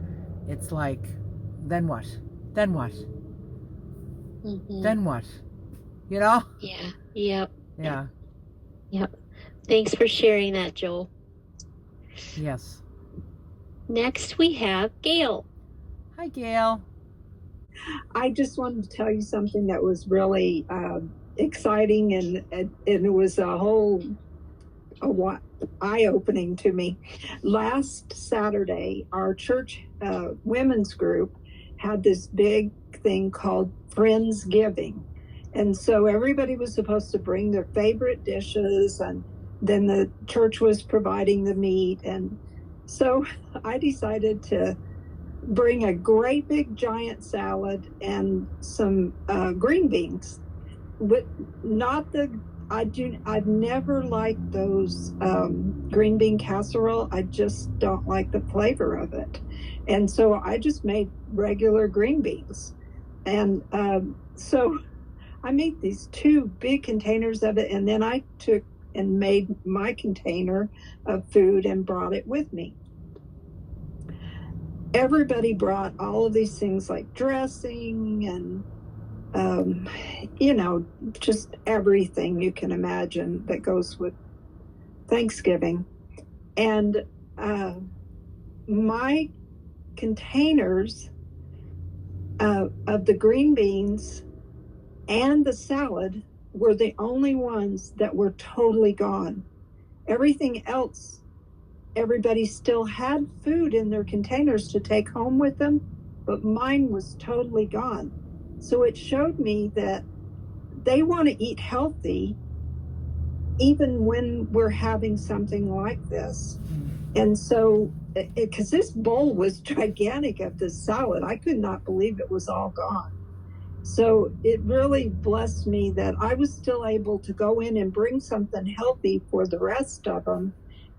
it's like, then what? Then what? Then what? you know? Yeah. Yep. Yeah. Yep. Thanks for sharing that, Joel. Yes. Next, we have Gail. Hi, Gail. I just wanted to tell you something that was really exciting, and it was a whole eye-opening to me. Last Saturday, our church women's group had this big thing called Friendsgiving. And so everybody was supposed to bring their favorite dishes, and then the church was providing the meat. And so I decided to bring a great big giant salad and some green beans. But not the I've never liked those green bean casserole. I just don't like the flavor of it, and so I just made regular green beans. And so I made these 2 big containers of it, and then I took and made my container of food and brought it with me. Everybody brought all of these things like dressing and just everything you can imagine that goes with Thanksgiving. And my containers of the green beans and the salad were the only ones that were totally gone. Everything else, everybody still had food in their containers to take home with them, but mine was totally gone. So it showed me that they want to eat healthy even when we're having something like this. And so, because this bowl was gigantic of this salad, I could not believe it was all gone. So it really blessed me that I was still able to go in and bring something healthy for the rest of them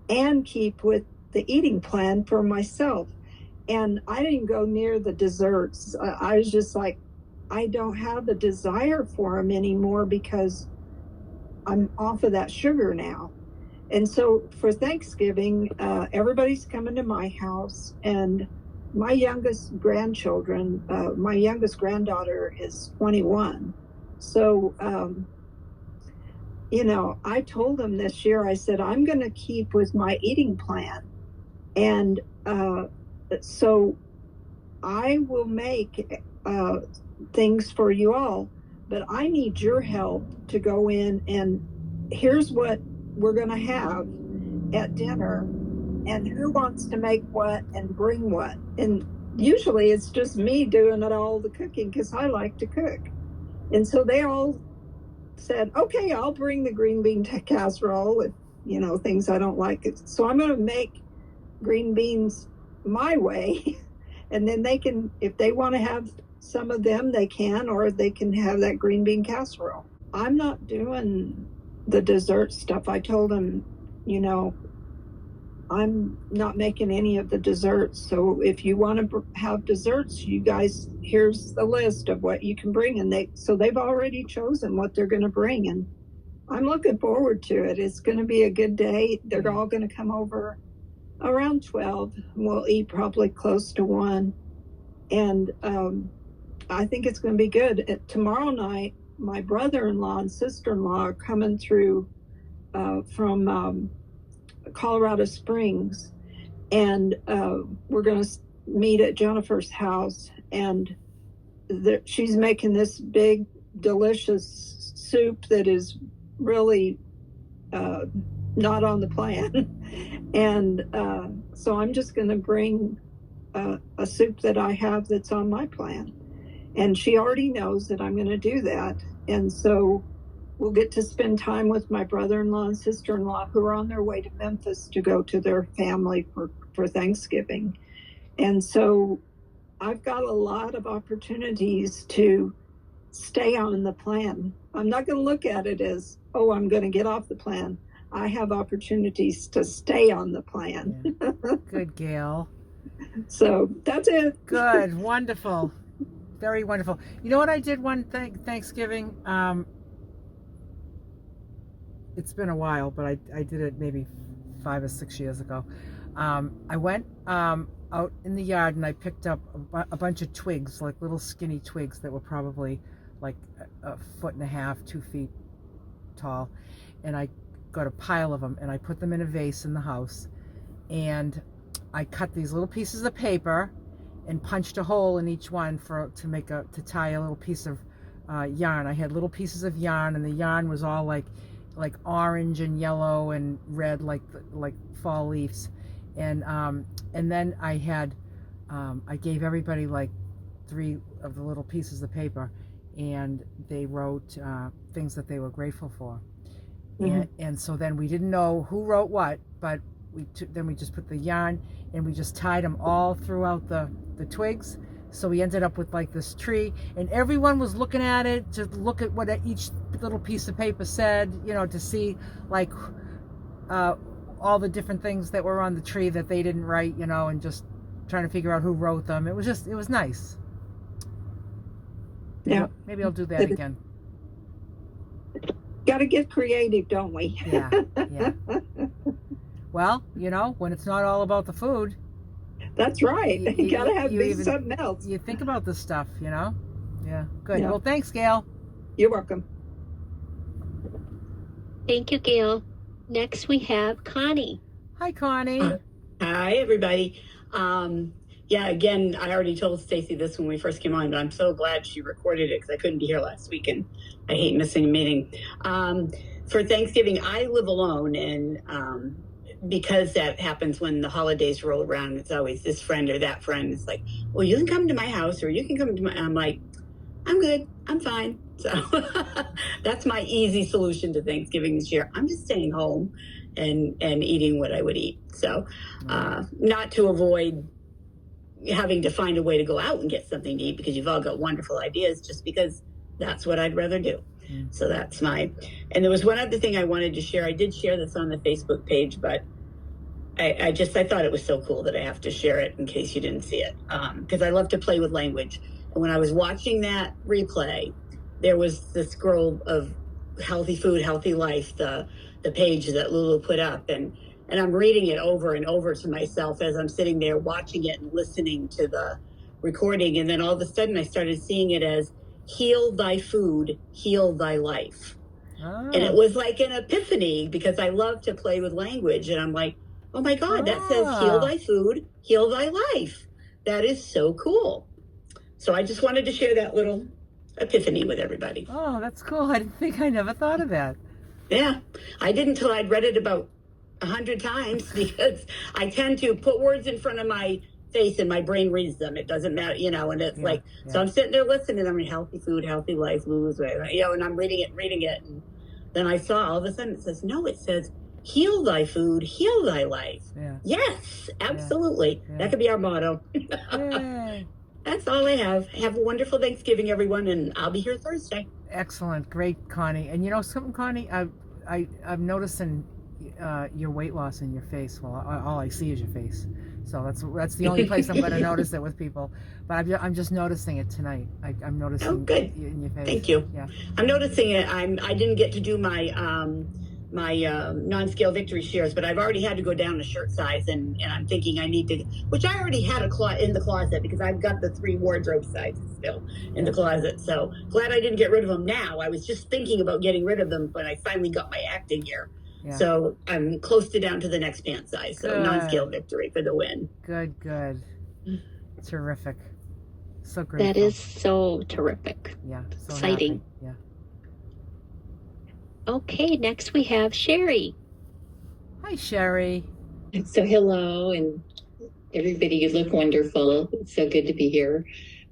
and keep with the eating plan for myself. And I didn't go near the desserts. I was just like, I don't have a desire for them anymore because I'm off of that sugar now. And so for Thanksgiving, everybody's coming to my house, and my youngest grandchildren, my youngest granddaughter is 21. So, I told them this year, I said, I'm going to keep with my eating plan. And so I will make things for you all, but I need your help to go in, and here's what we're going to have at dinner, and who wants to make what and bring what. And usually it's just me doing all the cooking because I like to cook. And so they all said, okay, I'll bring the green bean casserole with, things I don't like. So I'm going to make green beans my way. And then they can, if they want to have some of them, they can, or they can have that green bean casserole. I'm not doing the dessert stuff. I told them, I'm not making any of the desserts. So if you want to have desserts, you guys, here's the list of what you can bring. And they've already chosen what they're going to bring. And I'm looking forward to it. It's going to be a good day. They're all going to come over around 12. We'll eat probably close to 1. And I think it's going to be good. Tomorrow night, my brother-in-law and sister-in-law are coming through from Colorado Springs, and we're going to meet at Jennifer's house, and she's making this big, delicious soup that is really not on the plan. And so I'm just going to bring a soup that I have that's on my plan. And she already knows that I'm going to do that. And so we'll get to spend time with my brother-in-law and sister-in-law who are on their way to Memphis to go to their family for Thanksgiving. And so I've got a lot of opportunities to stay on the plan. I'm not going to look at it as, oh, I'm going to get off the plan. I have opportunities to stay on the plan. Yeah. Good, Gail. So that's it. Good. Wonderful. Very wonderful. You know what I did one Thanksgiving? It's been a while, but I did it maybe 5 or 6 years ago. I went out in the yard and I picked up a bunch of twigs, like little skinny twigs that were probably like a foot and a half, 2 feet tall, and I got a pile of them and I put them in a vase in the house, and I cut these little pieces of paper and punched a hole in each one to tie a little piece of yarn. I had little pieces of yarn, and the yarn was all like orange and yellow and red, like fall leaves, and then I had I gave everybody like 3 of the little pieces of paper, and they wrote things that they were grateful for. And so then we didn't know who wrote what, but then we just put the yarn and we just tied them all throughout the twigs. So we ended up with like this tree, and everyone was looking at it to look at what each little piece of paper said, to see like all the different things that were on the tree that they didn't write, and just trying to figure out who wrote them. It was nice. Yeah. Maybe I'll do that again. Got to get creative, don't we? Yeah. Well, when it's not all about the food. That's right. You got to have something else. You think about this stuff, Yeah. Good. Yeah. Well, thanks, Gail. You're welcome. Thank you, Gail. Next, we have Connie. Hi, Connie. Hi, everybody. Again, I already told Stacy this when we first came on, but I'm so glad she recorded it because I couldn't be here last week, and I hate missing a meeting. For Thanksgiving, I live alone, and because that happens when the holidays roll around, it's always this friend or that friend. It's like, well, you can come to my house, or you can come to my. I'm like, I'm good. I'm fine. So that's my easy solution to Thanksgiving this year. I'm just staying home and eating what I would eat. So not to avoid having to find a way to go out and get something to eat, because you've all got wonderful ideas, just because that's what I'd rather do. So that's and there was one other thing I wanted to share. I did share this on the Facebook page, but I thought it was so cool that I have to share it in case you didn't see it. Because I love to play with language. And when I was watching that replay, there was this scroll of healthy food, healthy life, the page that Lulu put up. And I'm reading it over and over to myself as I'm sitting there watching it and listening to the recording. And then all of a sudden I started seeing it as heal thy food, heal thy life. And it was like an epiphany, because I love to play with language. And I'm like, oh my God, that says heal thy food, heal thy life. That is so cool. So I just wanted to share that little epiphany with everybody. Oh, that's cool. I never thought of that. Yeah, I didn't till I'd read it about 100 times, because I tend to put words in front of my face and my brain reads them. It doesn't matter, and it's so I'm sitting there listening. I'm in healthy food, healthy life, Lulu's way, and I'm reading it. And then I saw all of a sudden it says, heal thy food, heal thy life. Yeah. Yes, absolutely. Yeah. That could be our motto. That's all I have. Have a wonderful Thanksgiving, everyone, and I'll be here Thursday. Excellent. Great, Connie. And something, Connie, I'm noticing your weight loss in your face. Well, all I see is your face. So that's the only place I'm going to notice it with people. But I'm just noticing it tonight. I'm noticing it in your face. Thank you. Yeah. I'm noticing it. I didn't get to do my non-scale victory shares, but I've already had to go down a shirt size, and I'm thinking I need to, which I already had in the closet, because I've got the 3 wardrobe sizes still in the closet. So glad I didn't get rid of them now. I was just thinking about getting rid of them when I finally got my act in gear. Yeah. So I'm close to down to the next pant size. So non-scale victory for the win. Good. Terrific. So great. That is so terrific. Yeah. So exciting. Happy. Yeah. Okay, next we have Sherry. Hi, Sherry. So hello, and everybody, you look wonderful. It's so good to be here.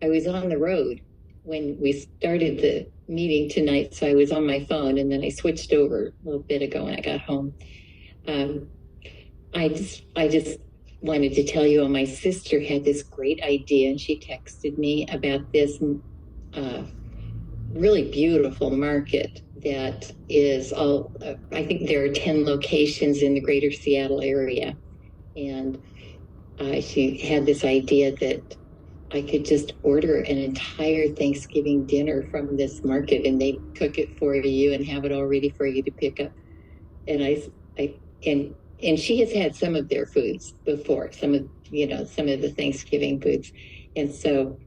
I was on the road when we started the meeting tonight, so I was on my phone, and then I switched over a little bit ago when I got home. I just wanted to tell you, my sister had this great idea, and she texted me about this really beautiful market that is all, I think there are 10 locations in the greater Seattle area. And she had this idea that I could just order an entire Thanksgiving dinner from this market, and they cook it for you and have it all ready for you to pick up. And and she has had some of their foods before, some of the Thanksgiving foods. And so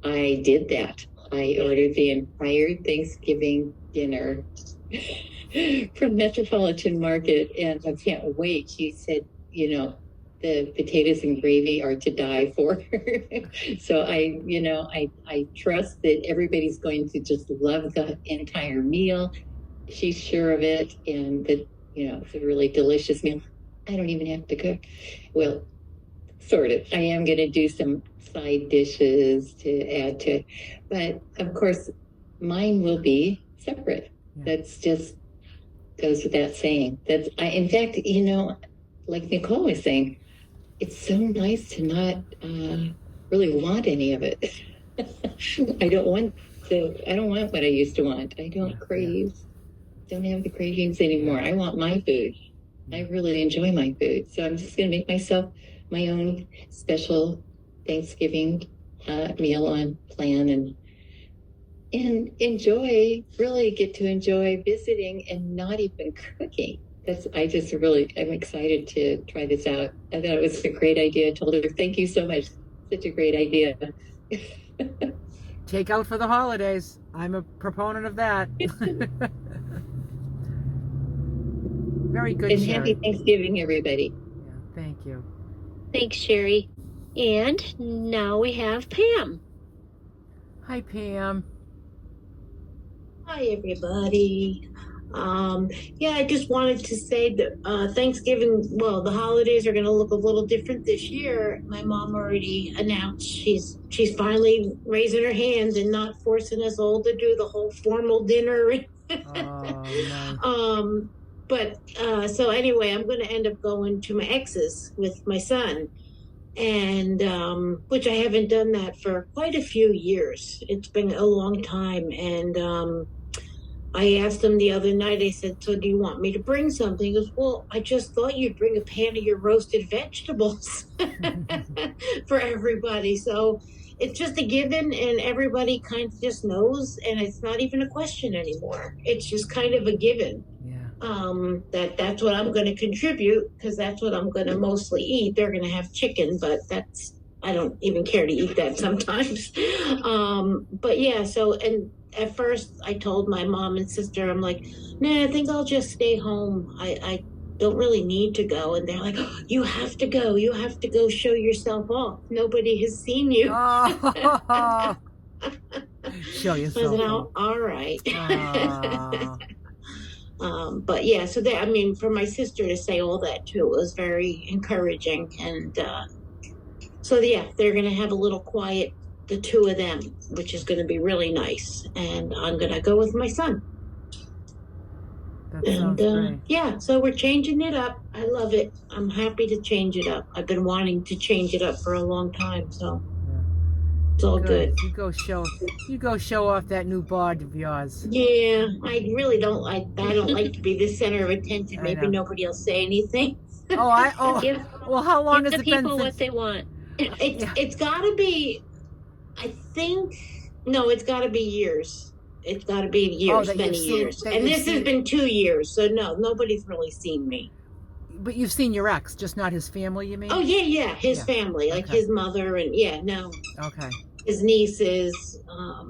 I did that I ordered the entire Thanksgiving dinner from Metropolitan Market, and I can't wait. She said, the potatoes and gravy are to die for. So I trust that everybody's going to just love the entire meal. She's sure of it, and that, it's a really delicious meal. I don't even have to cook. Well, sort of. I am going to do some side dishes to add to it. But of course, mine will be separate. Yeah. That's just goes without saying. In fact, like Nicole was saying, it's so nice to not really want any of it. I don't want what I used to want. I don't don't have the cravings anymore. I want my food. I really enjoy my food. So I'm just going to make myself my own special Thanksgiving meal on plan and really get to enjoy visiting and not even cooking. I'm excited to try this out. I thought it was a great idea. I told her, thank you so much. Such a great idea. Take out for the holidays. I'm a proponent of that. Very good, and Sherry. Happy Thanksgiving, everybody. Yeah, thank you. Thanks, Sherry. And now we have Pam. Hi, Pam. Hi, everybody. I just wanted to say that Thanksgiving, the holidays are going to look a little different this year. My mom already announced she's finally raising her hands and not forcing us all to do the whole formal dinner. Oh, nice. So anyway, I'm going to end up going to my ex's with my son, and which I haven't done that for quite a few years. It's been a long time, and I asked him the other night, I said, so do you want me to bring something? He goes, well, I just thought you'd bring a pan of your roasted vegetables for everybody. So it's just a given, and everybody kind of just knows, and it's not even a question anymore. It's just kind of a given. Yeah. That's what I'm going to contribute, because that's what I'm going to mostly eat. They're going to have chicken, but I don't even care to eat that sometimes. But yeah, and at first I told my mom and sister, I'm like, nah, I think I'll just stay home. I don't really need to go. And they're like, oh, you have to go. You have to go show yourself off. Nobody has seen you. Oh. Show yourself. I said, all right. But yeah, so for my sister to say all that too was very encouraging. And they're going to have a little quiet, the two of them, which is going to be really nice. And I'm going to go with my son. That sounds great. Yeah, so we're changing it up. I love it. I'm happy to change it up. I've been wanting to change it up for a long time, so it's all good. You go show off that new bod of yours. Yeah, I really don't like. I don't like to be the center of attention. Maybe nobody will say anything. Well, how long has it been? Give the people what they want. It's got to be. I think it's got to be years. It's got to be years, many years. And this has been 2 years, so no, nobody's really seen me. But you've seen your ex, just not his family, you mean? Oh yeah, his family, like his mother, and Okay. His nieces. I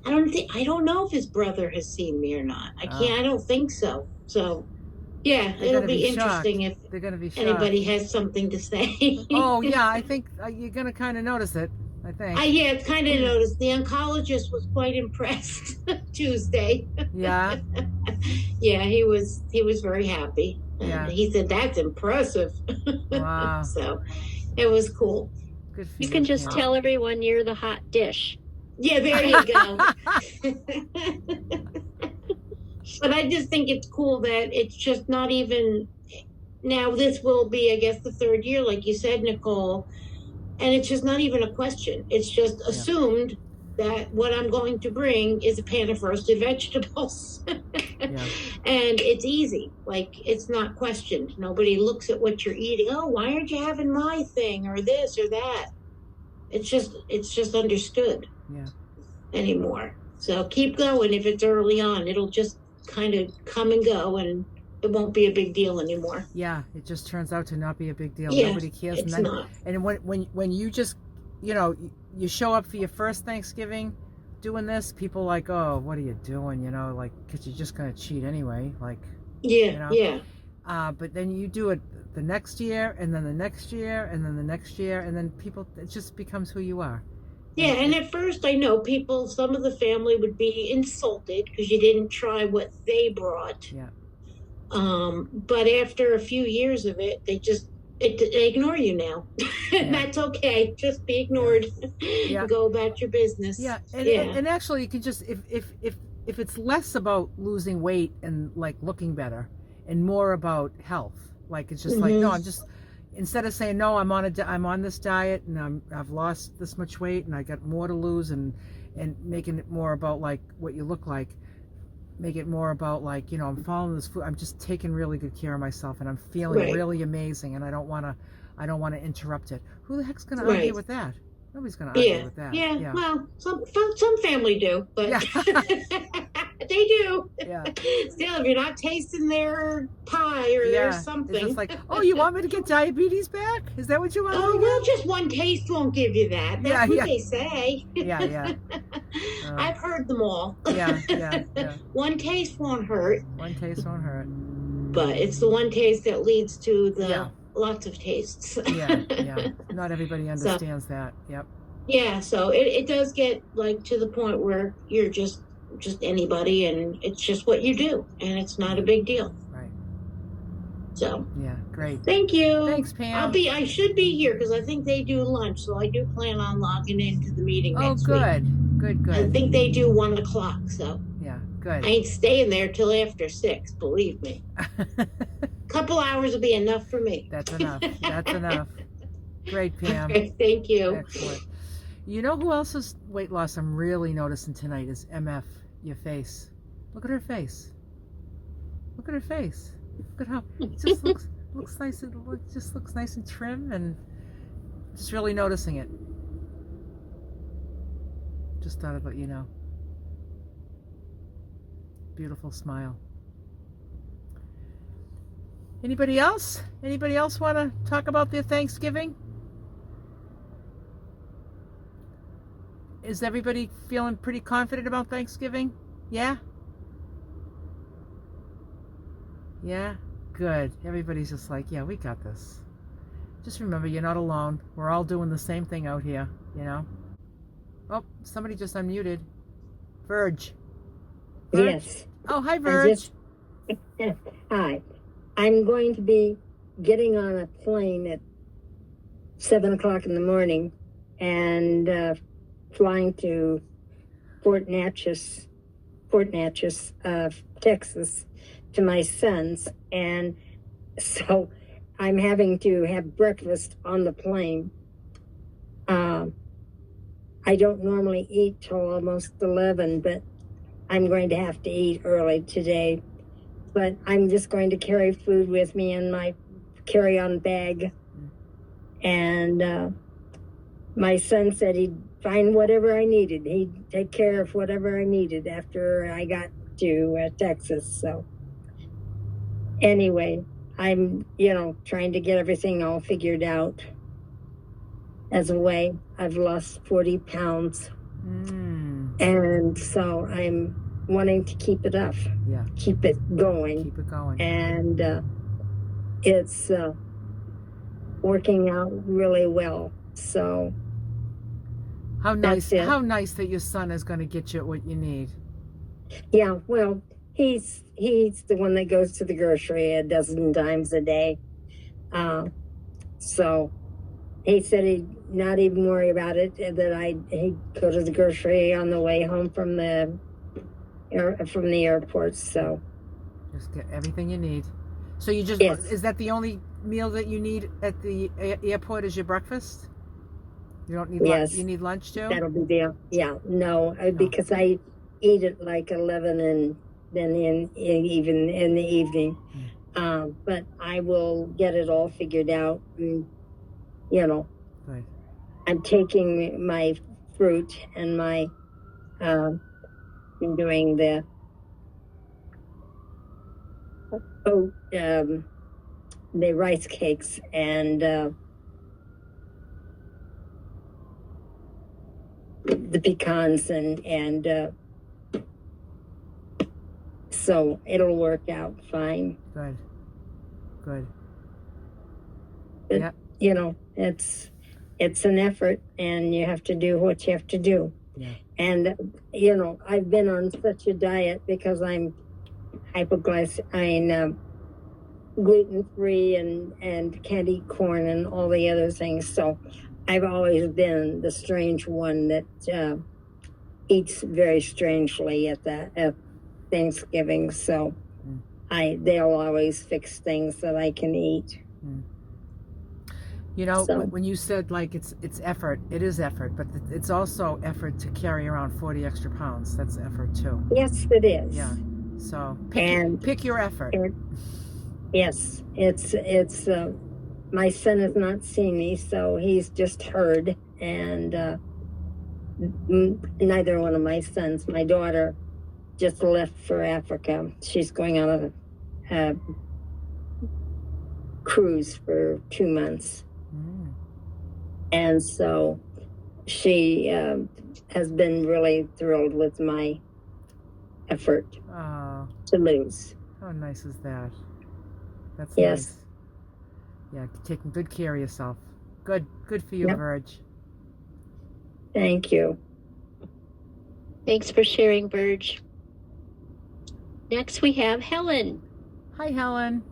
don't know if his brother has seen me or not. I don't think so. So, yeah, it'll be interesting if they're gonna be anybody has something to say. Oh yeah, I think you're gonna kind of notice it. I think. It's kind of noticed. The oncologist was quite impressed Tuesday. Yeah. Yeah, he was very happy. Yeah. He said, that's impressive. Wow. So it was cool. Good for You can just tell everyone you're the hot dish. Yeah, there you go. But I just think it's cool that it's just not even, now this will be, I guess, the third year, like you said, Nicole, and it's just not even a question. It's just assumed that what I'm going to bring is a pan of roasted vegetables. And it's easy. Like, it's not questioned. Nobody looks at what you're eating. Oh, why aren't you having my thing or this or that? It's just understood anymore. So keep going. If it's early on, it'll just kind of come and go, and it won't be a big deal anymore. Yeah, it just turns out to not be a big deal. Yeah, nobody cares. It's not. And when you just, you show up for your first Thanksgiving, doing this, people like, oh, what are you doing? You know, like, because you're just going to cheat anyway. Like, Yeah, you know. yeah. But then you do it the next year, and then the next year, and then the next year, and then people, it just becomes who you are. Yeah, and at first I know people, some of the family would be insulted because you didn't try what they brought. Yeah. But after a few years of it, they ignore you now. Yeah. That's okay. Just be ignored. Yeah. Go about your business. Yeah, Yeah. and actually, you can just if it's less about losing weight and like looking better, and more about health. Like it's just like, no, I'm just, instead of saying no, I'm on this diet and I've lost this much weight and I got more to lose, and making it more about like what you look like. Make it more about like, you know, I'm following this food. I'm just taking really good care of myself, and I'm feeling Right. really amazing, and I don't want to interrupt it. Who the heck's going to Right. argue with that? Nobody's going to argue Yeah. with that. Yeah. Well, some family do, but Yeah. they do. Yeah. Still, if you're not tasting their pie or their something. It's just like, oh, you want me to get diabetes back? Is that what you want? Oh, well, just one taste won't give you that. That's what they say. Yeah. I've heard them all. Yeah. One taste won't hurt. One taste won't hurt. But it's the one taste that leads to the lots of tastes. Yeah. Not everybody understands that. Yep. Yeah, so it does get like to the point where you're just anybody, and it's just what you do, and it's not a big deal. Right. So. Yeah, great. Thank you. Thanks, Pam. I should be here because I think they do lunch, so I do plan on logging into the meeting next week. Good. I think they do 1 o'clock, so. Yeah, good. I ain't staying there till after 6, believe me. Couple hours will be enough for me. That's enough. Great, Pam. Okay, thank you. Excellent. You know who else's weight loss I'm really noticing tonight is MF, your face. Look at her face. Look at her face. Look at how it just looks nice. It just looks nice and trim, and just really noticing it. Just thought about, you know. Beautiful smile. Anybody else? Anybody else want to talk about their Thanksgiving? Is everybody feeling pretty confident about Thanksgiving? Yeah? Yeah? Good. Everybody's just like, yeah, we got this. Just remember, you're not alone. We're all doing the same thing out here, you know? Oh, somebody just unmuted. Verge. Yes. Oh, hi, Verge. Hi. I'm going to be getting on a plane at 7 o'clock in the morning and flying to Fort Natchez, Texas, to my son's. And so I'm having to have breakfast on the plane. I don't normally eat till almost 11, but I'm going to have to eat early today. But I'm just going to carry food with me in my carry-on bag. And my son said he'd find whatever I needed. He'd take care of whatever I needed after I got to Texas. So anyway, I'm, trying to get everything all figured out. As a way, I've lost 40 pounds. And so I'm wanting to keep it up. Yeah. Keep it going. Keep it going. And it's working out really well. So how nice that your son is going to get you what you need. Yeah, well, he's the one that goes to the grocery a dozen times a day. So he said he'd not even worry about it, that he'd go to the grocery on the way home from the airport. So just get everything you need. So you just is that the only meal that you need at the airport is your breakfast? You don't need lunch? You need lunch too? That'll be there. Yeah, no, because I eat at like 11 and then even in the evening. But I will get it all figured out. And, Right. I'm taking my fruit and my I'm doing the rice cakes and the pecans and so it'll work out fine. Good. But, Yeah. you know, it's an effort, and you have to do what you have to do. Yeah. And, you know, I've been on such a diet because I'm gluten-free and can't eat corn and all the other things. So I've always been the strange one that eats very strangely at Thanksgiving. So they'll always fix things that I can eat. You know, So. when you said like it's effort, it is effort, but it's also effort to carry around 40 extra pounds. That's effort too. Yes, it is. Yeah. So pick your effort. Yes, it's my son has not seen me, so he's just heard, and neither one of my sons. My daughter just left for Africa. She's going on a cruise for 2 months. And so she has been really thrilled with my effort to lose. How nice is that? That's yes. Nice. Yeah, taking good care of yourself. Good for you, Yep. Verge. Thank you. Thanks for sharing, Verge. Next we have Helen. Hi, Helen.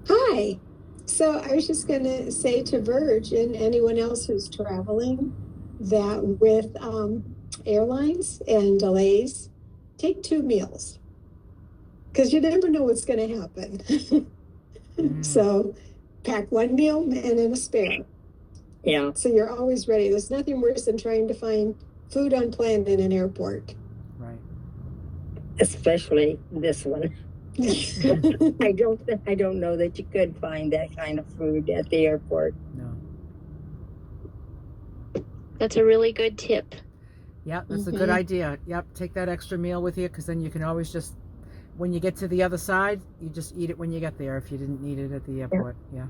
Hi. So I was just going to say to Verge and anyone else who's traveling that with airlines and delays, take 2 meals because you never know what's going to happen. So pack 1 meal and then a spare. Yeah. So you're always ready. There's nothing worse than trying to find food unplanned in an airport. Right. Especially this one. I don't know that you could find that kind of food at the airport. No. That's a really good tip. Yeah, that's a good idea. Yep, take that extra meal with you because then you can always just, when you get to the other side, you just eat it when you get there if you didn't need it at the airport. Yeah.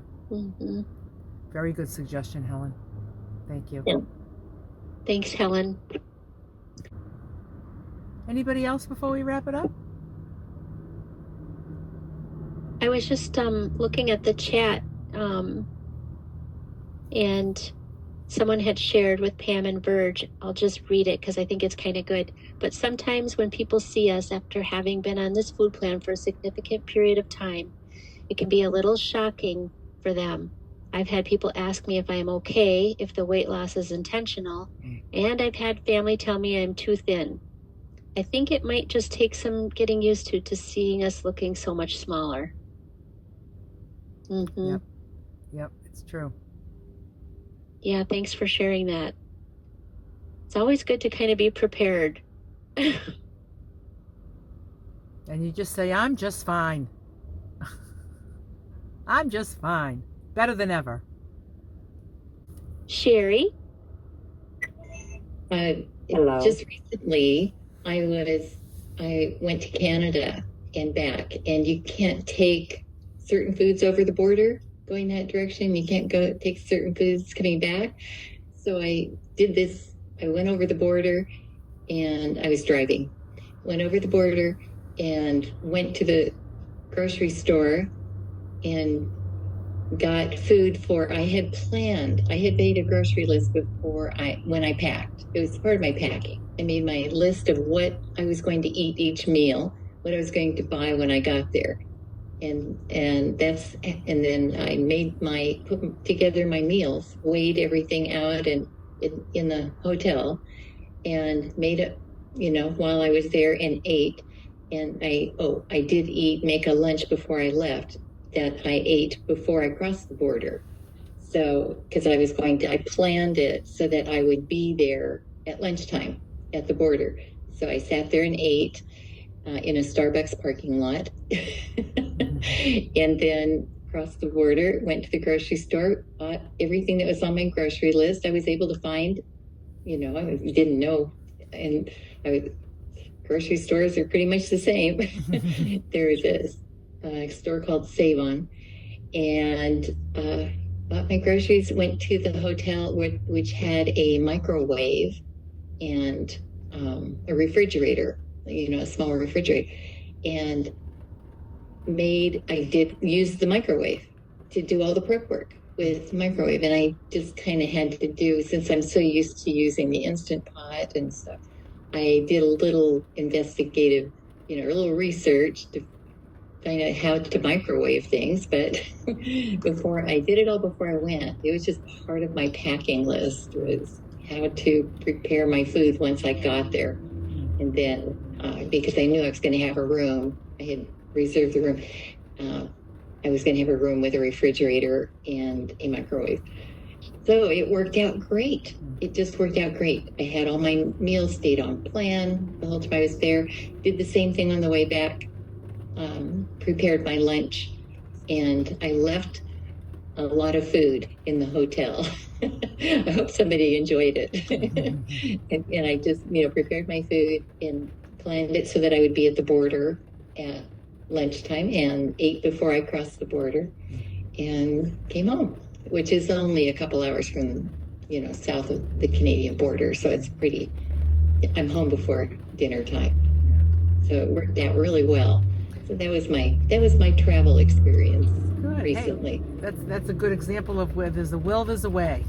Very good suggestion, Helen. Thank you. Yeah. Thanks, Helen. Anybody else before we wrap it up? I was just looking at the chat, and someone had shared with Pam and Verge. I'll just read it because I think it's kind of good. But sometimes when people see us after having been on this food plan for a significant period of time, it can be a little shocking for them. I've had people ask me if I am okay, if the weight loss is intentional, and I've had family tell me I'm too thin. I think it might just take some getting used to seeing us looking so much smaller. Yep, it's true. Yeah, thanks for sharing that. It's always good to kind of be prepared. And you just say, I'm just fine. I'm just fine. Better than ever. Sherry? Hello. Just recently, I went to Canada and back, and you can't take certain foods over the border going that direction. You can't go take certain foods coming back. So I did this. I went over the border, and I was driving. Went over the border and went to the grocery store and got food I had made a grocery list when I packed. It was part of my packing. I made my list of what I was going to eat each meal, what I was going to buy when I got there. And then I put together my meals, weighed everything out in the hotel and made it, while I was there and ate. And I did make a lunch before I left that I ate before I crossed the border. So, because I planned it so that I would be there at lunchtime at the border. So I sat there and ate in a Starbucks parking lot and then crossed the border, went to the grocery store, bought everything that was on my grocery list. I was able to find, I didn't know. And grocery stores are pretty much the same. There is a store called Save On, and bought my groceries, went to the hotel which had a microwave and a refrigerator, a small refrigerator, and I did use the microwave to do all the prep work with microwave. And I just kind of had to do, since I'm so used to using the Instant Pot and stuff, I did a little investigative, a little research to find out how to microwave things. But before I did it all before I went, it was just part of my packing list was how to prepare my food once I got there. And then because I knew I was going to have a room, I had reserved the room. I was going to have a room with a refrigerator and a microwave. So it worked out great. It just worked out great. I had all my meals, stayed on plan the whole time I was there. Did the same thing on the way back. Prepared my lunch, and I left a lot of food in the hotel. I hope somebody enjoyed it. and I just, prepared my food and planned it so that I would be at the border at lunchtime and ate before I crossed the border and came home, which is only a couple hours from, south of the Canadian border. So it's I'm home before dinner time. So it worked out really well. So that was my travel experience. Good. Recently. Hey, that's a good example of where there's a will, there's a way.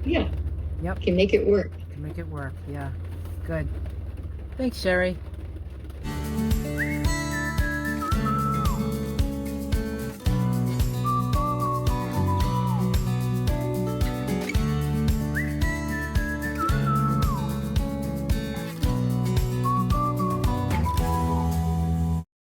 Yeah. Yep. Can make it work. Can make it work. Yeah. Good. Thanks, Sherry.